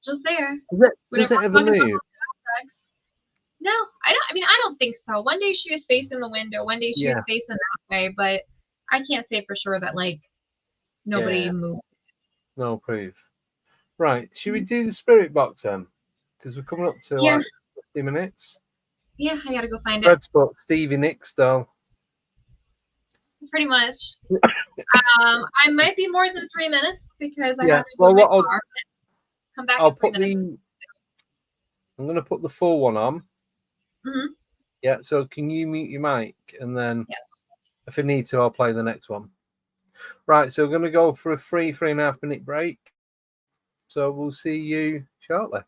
Just there. Does it ever move? No, I don't. I mean, I don't think so. One day she was facing the window. One day she was facing that way. But I can't say for sure that like nobody moved. No proof. Right. Should we do the spirit box then? Because we're coming up to like 50 minutes. Yeah, I gotta go find Fred's it. Book, Stevie Nicks, though. Pretty much. I might be more than 3 minutes because I have to go to my car. Come back in 3 minutes. I'm going to put the full one on. Mm-hmm. Yeah, so can you mute your mic? And then if I need to, I'll play the next one. Right, so we're going to go for a 3.5 minute break. So we'll see you shortly.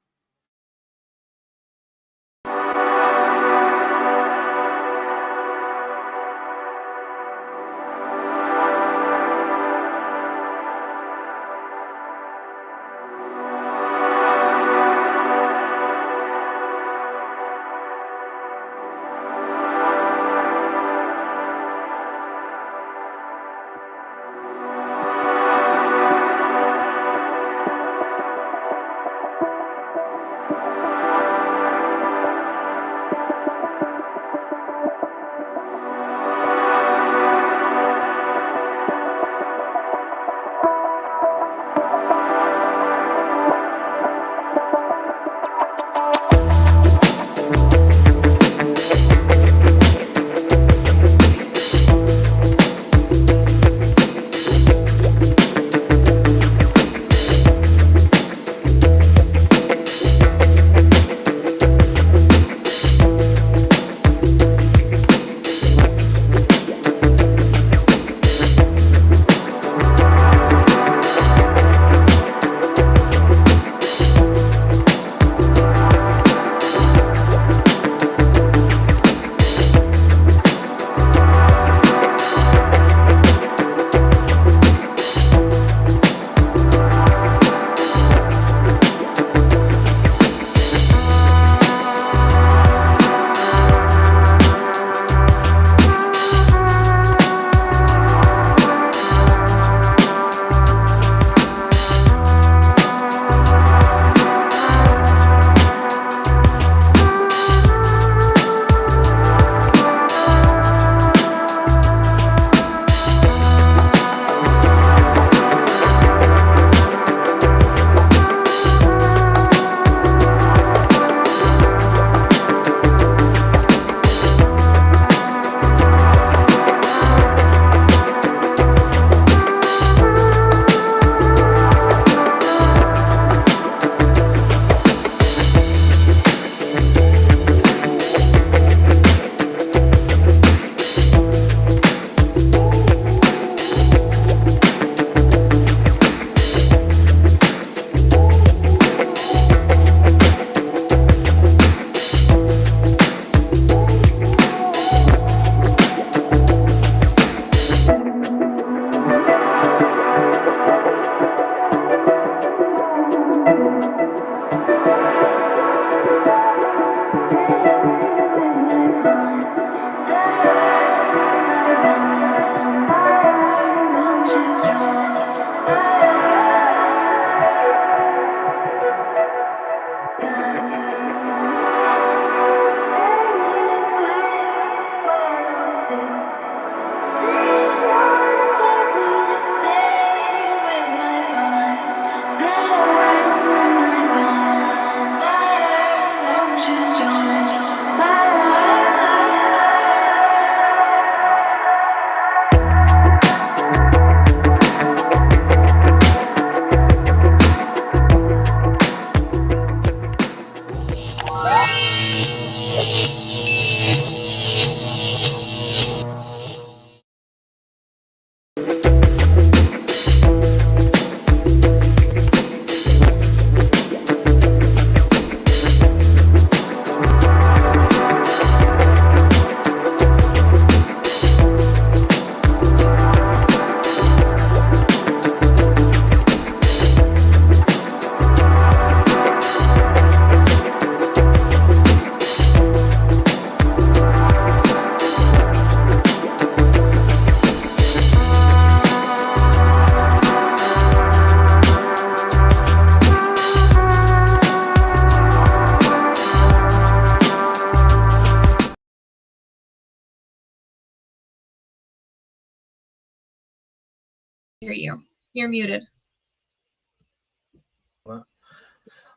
hear you. You're muted.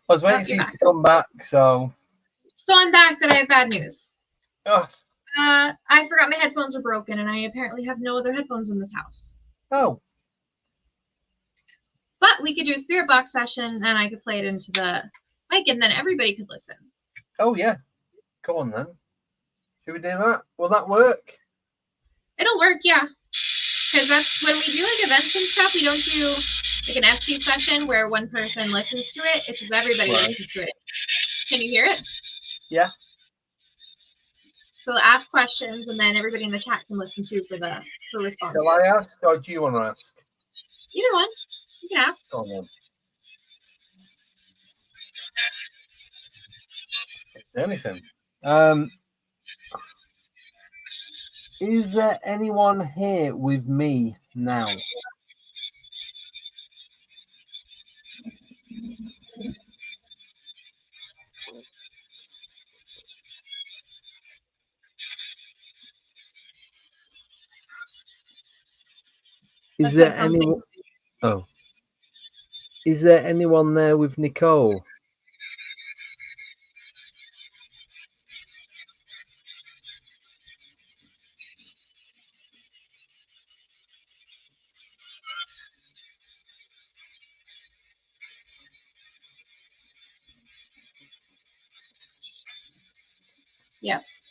I was waiting Oh, for you're you back. to come back, so. So I'm back, but I have bad news. Oh, I forgot my headphones were broken, and I apparently have no other headphones in this house. oh. But we could do a spirit box session, and I could play it into the mic, and then everybody could listen. Oh, yeah. Come on, then. Should we do that? Will that work? It'll work, yeah. Because that's when we do like events and stuff, we don't do like an FC session where one person listens to it. It's just everybody Right. listens to it. Can you hear it? Yeah. So ask questions, and then everybody in the chat can listen to for responses. Shall I ask, or do you want to ask? Either one. You can ask. Go on, then. It's anything. Is there anyone here with me now? Is there anyone? Oh, is there anyone there with Nicole? Yes.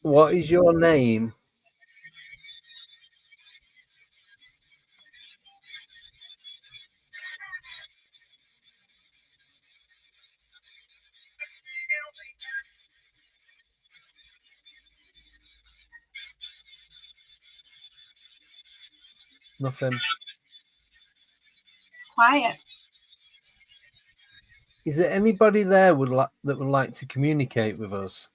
What is your name? Nothing. It's quiet. Is there anybody there that would like to communicate with us?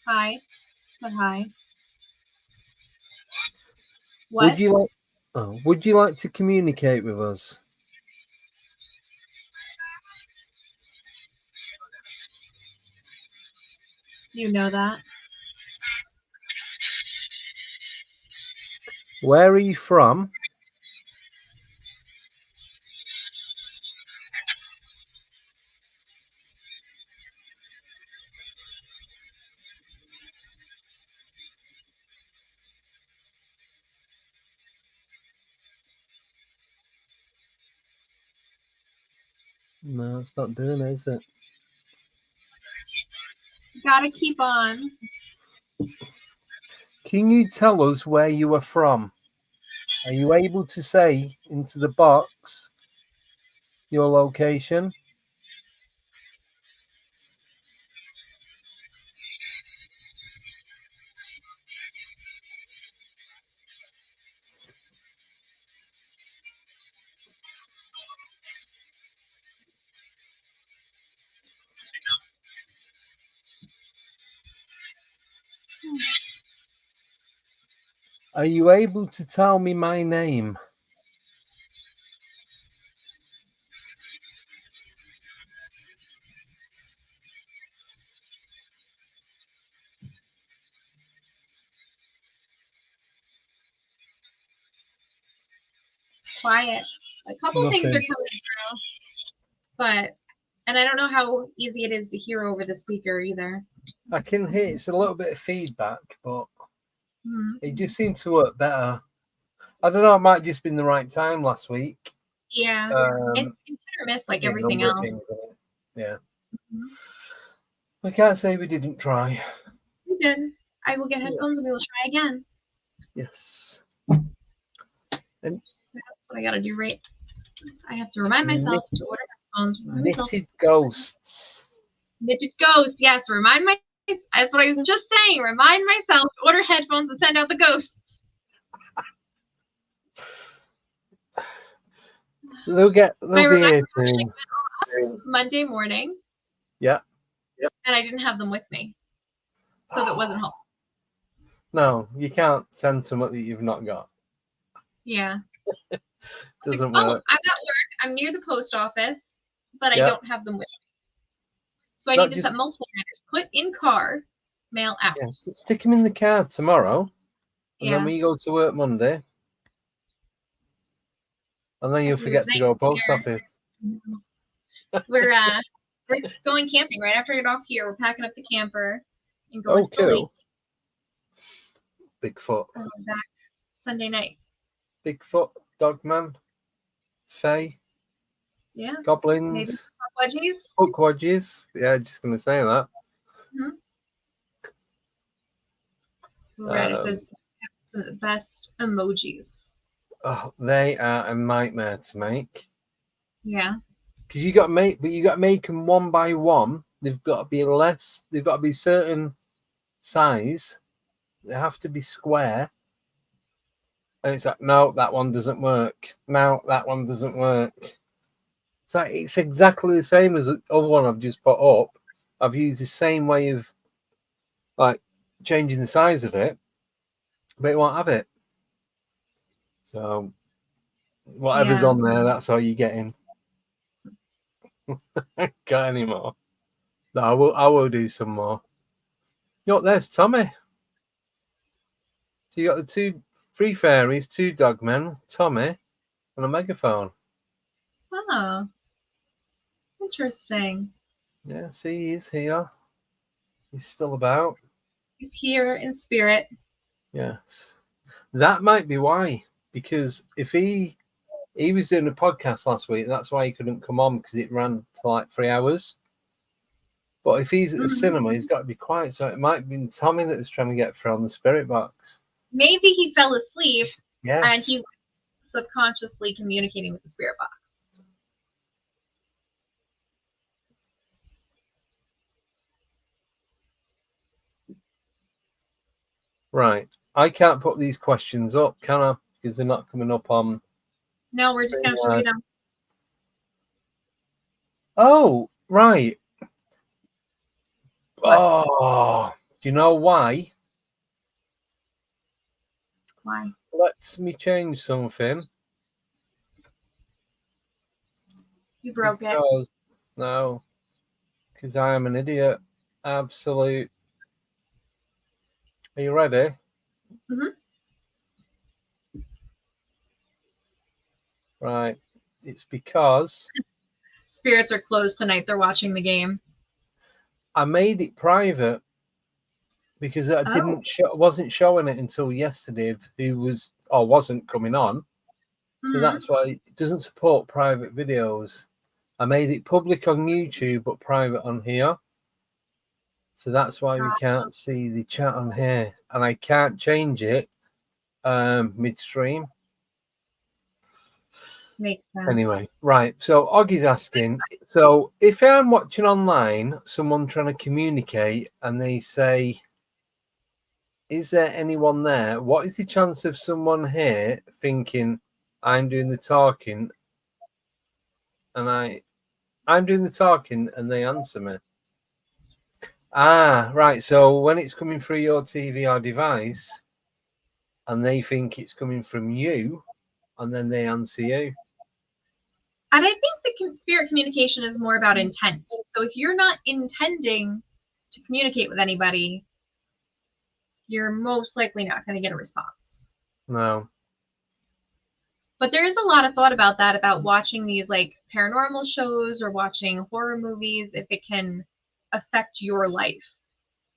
Hi. Said hi. What? Would you like to communicate with us? You know that. Where are you from? No, it's not doing it, is it? Gotta keep on. Can you tell us where you are from? Are you able to say into the box your location? Are you able to tell me my name? It's quiet. A couple things are Nothing. coming through, and I don't know how easy it is to hear over the speaker either. I can hear it's a little bit of feedback, but it just seemed to work better. I don't know, it might just been the right time last week. Yeah. It's hit or miss like everything else. Yeah. We can't say we didn't try. We did. I will get headphones and we will try again. Yes. And that's what I gotta do, right? I have to remind myself to order headphones. Knitted Ghosts. Knitted Ghosts, yes. That's what I was just saying. Remind myself to order headphones and send out the ghosts. They'll be here Monday morning. Yeah. And I didn't have them with me. so that it wasn't home. No, you can't send something that you've not got. Yeah. Doesn't like, work. I'm at work. I'm near the post office, but I Yeah. don't have them with me. So I Not need to just- set multiple reminders. Put in car, mail out. Yeah, stick them in the car tomorrow, and Yeah. then when you go to work Monday, and then you'll forget to go post office. We're going camping right after I get off here. We're packing up the camper and going to the lake. Bigfoot. Back Sunday night. Bigfoot, Dogman, Fae, Yeah. Goblins, Wedgies. Hookwodges. Yeah, just gonna say that. Red says some of the best emojis. Oh, they are a nightmare to make. Yeah. Because you got to make them one by one. They've got to be less. They've got to be certain size. They have to be square. And it's like, no, that one doesn't work. No, that one doesn't work. So it's exactly the same as the other one I've just put up. I've used the same way of like changing the size of it, but it won't have it. So whatever's on there, that's all you're getting. Got any more? No, I will do some more. You know, there's Tommy. So you got the 3 fairies, 2 dogmen, Tommy, and a megaphone. Oh, interesting. Yeah, see, he's here. He's still about. He's here in spirit. Yes. That might be why. Because if he was doing a podcast last week, that's why he couldn't come on, because it ran for like 3 hours. But if he's at the cinema, he's got to be quiet. So it might have been Tommy that was trying to get through on the spirit box. Maybe he fell asleep and Yes. he was subconsciously communicating with the spirit box. Right. I can't put these questions up, can I? Because they're not coming up on. No, we're just going to have to read them. Oh, right. What? Oh, do you know why? Why? Let me change something. You broke it. No, because I am an idiot. Absolute. Are you ready? Mm-hmm. Right. It's because Spirits are closed tonight. They're watching the game. I made it private because I wasn't showing it until yesterday of who was or wasn't coming on. So that's why it doesn't support private videos. I made it public on YouTube, but private on here. So that's why we can't see the chat on here. And I can't change it midstream. Makes sense. Anyway, right. So Oggy's asking, so if I'm watching online, someone trying to communicate and they say, is there anyone there? What is the chance of someone here thinking I'm doing the talking and I'm doing the talking and they answer me? Ah, right. So when it's coming through your TV or device and they think it's coming from you and then they answer you. And I think the spirit communication is more about intent. So if you're not intending to communicate with anybody, you're most likely not going to get a response. No. But there is a lot of thought about that, about watching these like paranormal shows or watching horror movies, if it can affect your life,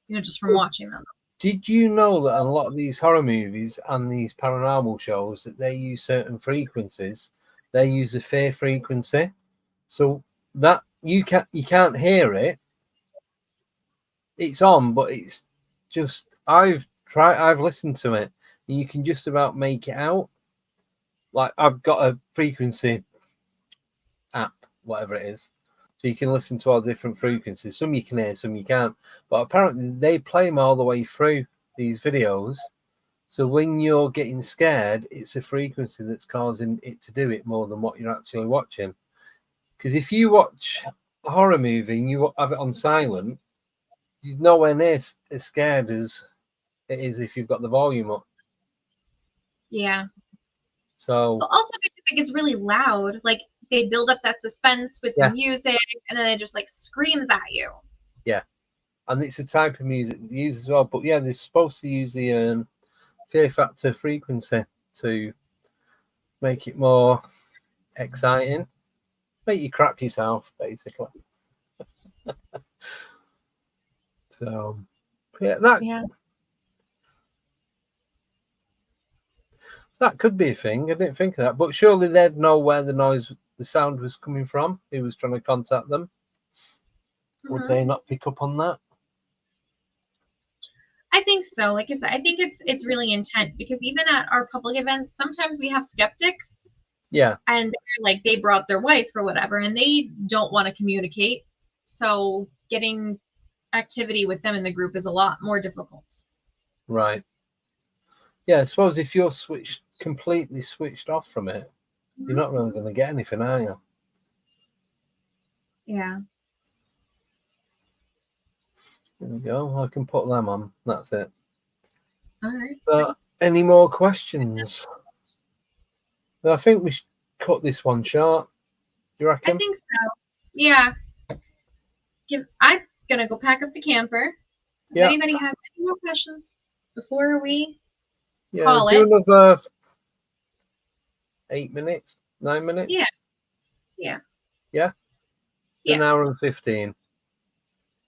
just from watching them. Did you know that a lot of these horror movies and these paranormal shows, that they use certain frequencies? They use a fair frequency, so that you can't hear it. It's on, but it's just I've listened to it, and you can just about make it out. Like I've got a frequency app, whatever it is, so you can listen to all different frequencies. Some you can hear, some you can't. But apparently they play them all the way through these videos. So when you're getting scared, it's a frequency that's causing it to do it more than what you're actually watching. Because if you watch a horror movie and you have it on silent, you're nowhere near as scared as it is if you've got the volume up. Yeah. So But also because it gets really loud. Like they build up that suspense with Yeah. the music, and then it just like screams at you. and it's a type of music they use as well. But yeah, they're supposed to use the fear factor frequency to make it more exciting, make you crap yourself, basically. So yeah, Yeah. that could be a thing. I didn't think of that, but surely they'd know where the sound was coming from. Who was trying to contact them? Would Mhm. they not pick up on that? I think so. Like I said, I think it's really intent because even at our public events, sometimes we have skeptics Yeah, and they're like they brought their wife or whatever and they don't want to communicate. So getting activity with them in the group is a lot more difficult. right. Yeah, I suppose if you're completely switched off from it, you're not really going to get anything, are you? Yeah. There we go. I can put them on. That's it. All right. But any more questions? I think we should cut this one short. Do you reckon? I think so. Yeah. I'm gonna go pack up the camper. If Yeah. anybody has any more questions before we Yeah, call do it. another 8 minutes, 9 minutes. Yeah. Yeah. Yeah. Yeah. An hour and 15.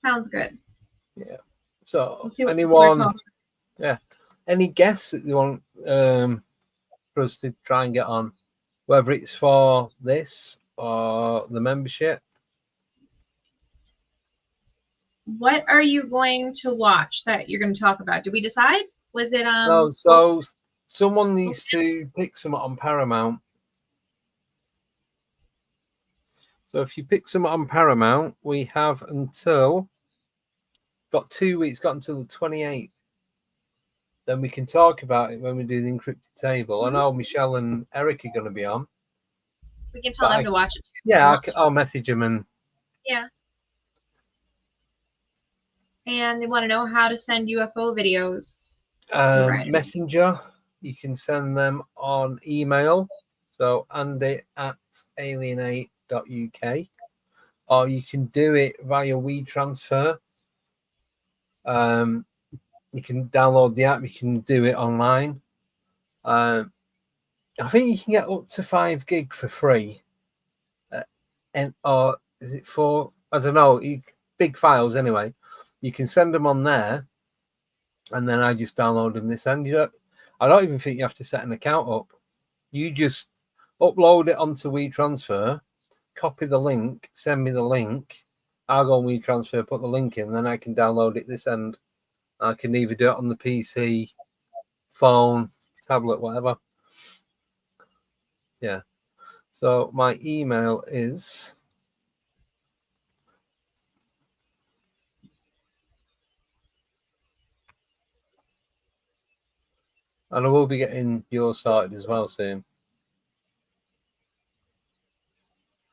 Sounds good. Yeah. So Let's see what people are anyone? talking. Yeah. Any guests that you want for us to try and get on, whether it's for this or the membership? What are you going to watch that you're going to talk about? Did we decide? Was it No. So someone needs to pick something on Paramount. So if you pick something on Paramount, we have got 2 weeks, got until the 28th. Then we can talk about it when we do the encrypted table. I know Michelle and Eric are going to be on. we can tell them to watch it too. Yeah, I'll message them and Yeah. And they want to know how to send UFO videos. Right. Messenger. You can send them on email. So andy@alienate.uk, or you can do it via WeTransfer. You can download the app. You can do it online. I think you can get up to 5 gig for free. Or is it 4? I don't know. Big files anyway. You can send them on there, and then I just download them this end. I don't even think you have to set an account up. You just upload it onto WeTransfer, copy the link, send me the link. I'll go on WeTransfer, put the link in, then I can download it this end. I can either do it on the PC, phone, tablet, whatever. Yeah. So my email is and I will be getting yours started as well soon.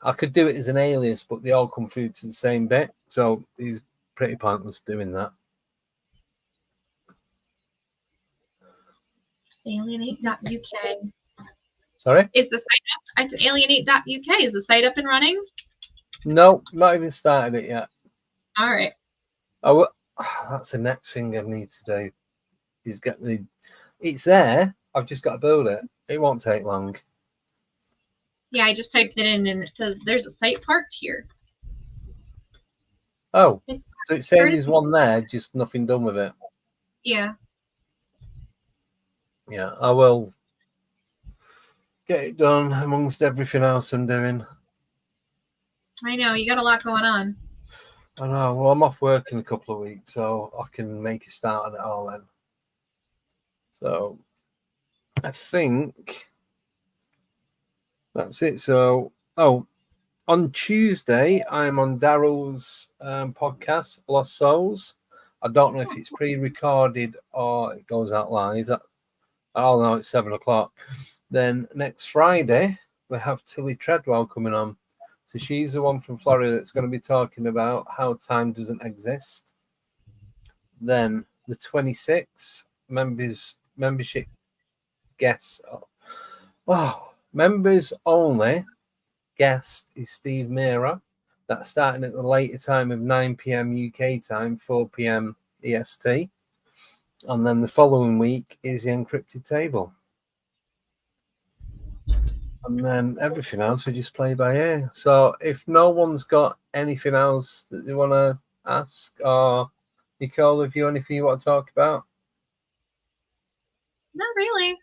I could do it as an alias, but they all come through to the same bit, so it's pretty pointless doing that. Alienate.uk. Sorry? Is the site up? I said alienate.uk. Is the site up and running? No, not even started it yet. All right. Oh, that's the next thing I need to do. Is get the. It's there. I've just got to build it. It won't take long. Yeah, I just typed it in and it says there's a site parked here. Oh, It's so it's saying there's one there, just nothing done with it. yeah. Yeah, I will get it done amongst everything else I'm doing. I know you got a lot going on. I know. Well, I'm off work in a couple of weeks, so I can make a start on it all then. So I think that's it. So, on Tuesday, I'm on Daryl's podcast, Lost Souls. I don't know if it's pre-recorded or it goes out live. I don't know. It's 7:00. Then next Friday, we have Tilly Treadwell coming on. So she's the one from Florida that's going to be talking about how time doesn't exist. Then the 26th membership guests. Members only guest is Steve Mera. That's starting at the later time of 9 p.m. UK time, 4 p.m. EST. And then the following week is the Encrypted Table. And then everything else we just play by ear. So if no one's got anything else that they want to ask, or Nicole, if you anything you want to talk about? Not really.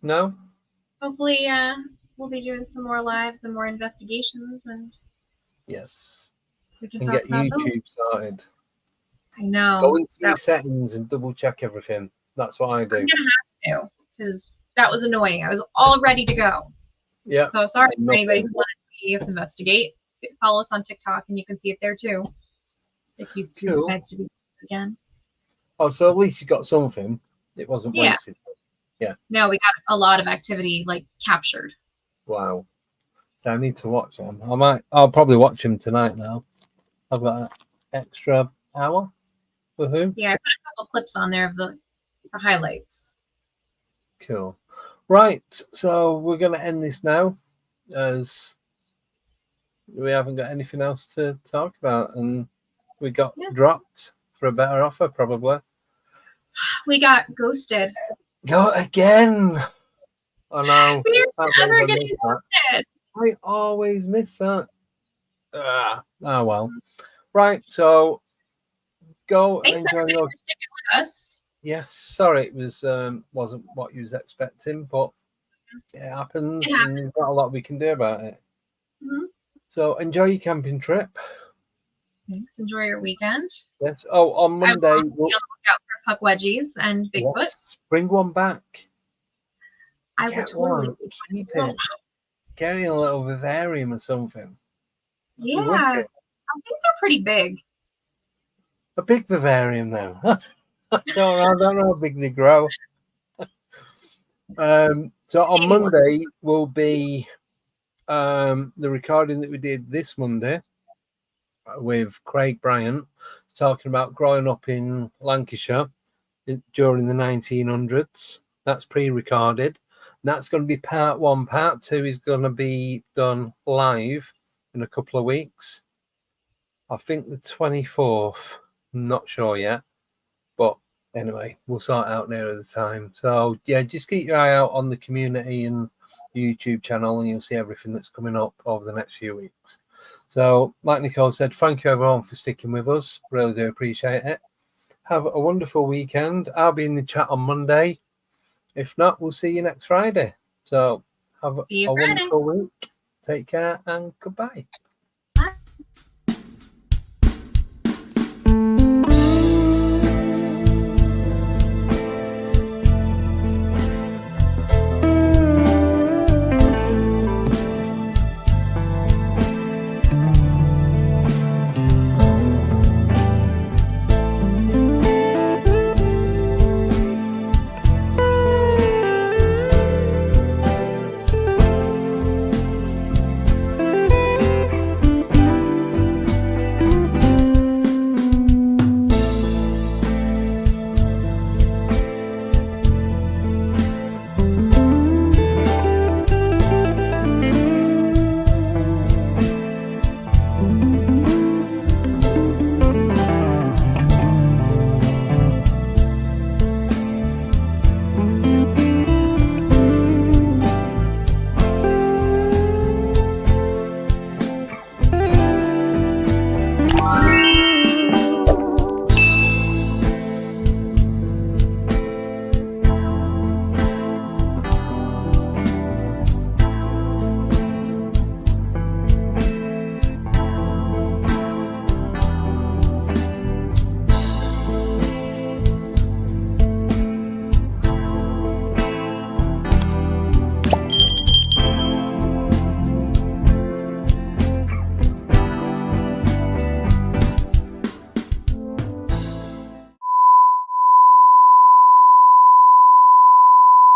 No? Hopefully, we'll be doing some more lives and more investigations, and Yes. we can And talk get about YouTube those. started. I know. Go into your settings and double check everything. That's what I do. I'm gonna have to, because that was annoying. I was all ready to go. Yeah. So sorry for Nothing. anybody who wanted to see us investigate. Follow us on TikTok, and you can see it there too. If you Cool. decide to be again. Oh, so at least you got something. It wasn't Yeah. wasted. No, we got a lot of activity like captured. Wow. So I need to watch them. I'll probably watch them tonight now. I've got an extra hour. Woohoo. Yeah, I put a couple clips on there of the highlights. Cool. Right. So we're going to end this now, as we haven't got anything else to talk about. And we got dropped for a better offer, probably. We got ghosted. Go again. I know. We're never getting ghosted. I always miss that. Oh well. Right, so go and enjoy your. For sticking with us. Yes, sorry, it wasn't what you was expecting, but it happens, and we've got a lot we can do about it. Mm-hmm. So enjoy your camping trip. Thanks. Enjoy your weekend. Yes. Oh, on Monday I will be on the lookout for puck wedgies and Bigfoot. Yes, bring one back. I will Get totally one. Keep it. Carry a little vivarium or something. Yeah, I think they're pretty big. A big vivarium, then. I don't know how big they grow. So on Monday will be the recording that we did this Monday with Craig Bryant, talking about growing up in Lancashire during the 1900s. That's pre-recorded. That's going to be part one. Part two is going to be done live in a couple of weeks. I think the 24th. Not sure yet. But anyway, we'll sort out nearer the time. So, yeah, just keep your eye out on the community and YouTube channel, and you'll see everything that's coming up over the next few weeks. So, like Nicole said, thank you everyone for sticking with us. Really do appreciate it. Have a wonderful weekend. I'll be in the chat on Monday. If not, we'll see you next Friday. So have a wonderful week. Take care and goodbye.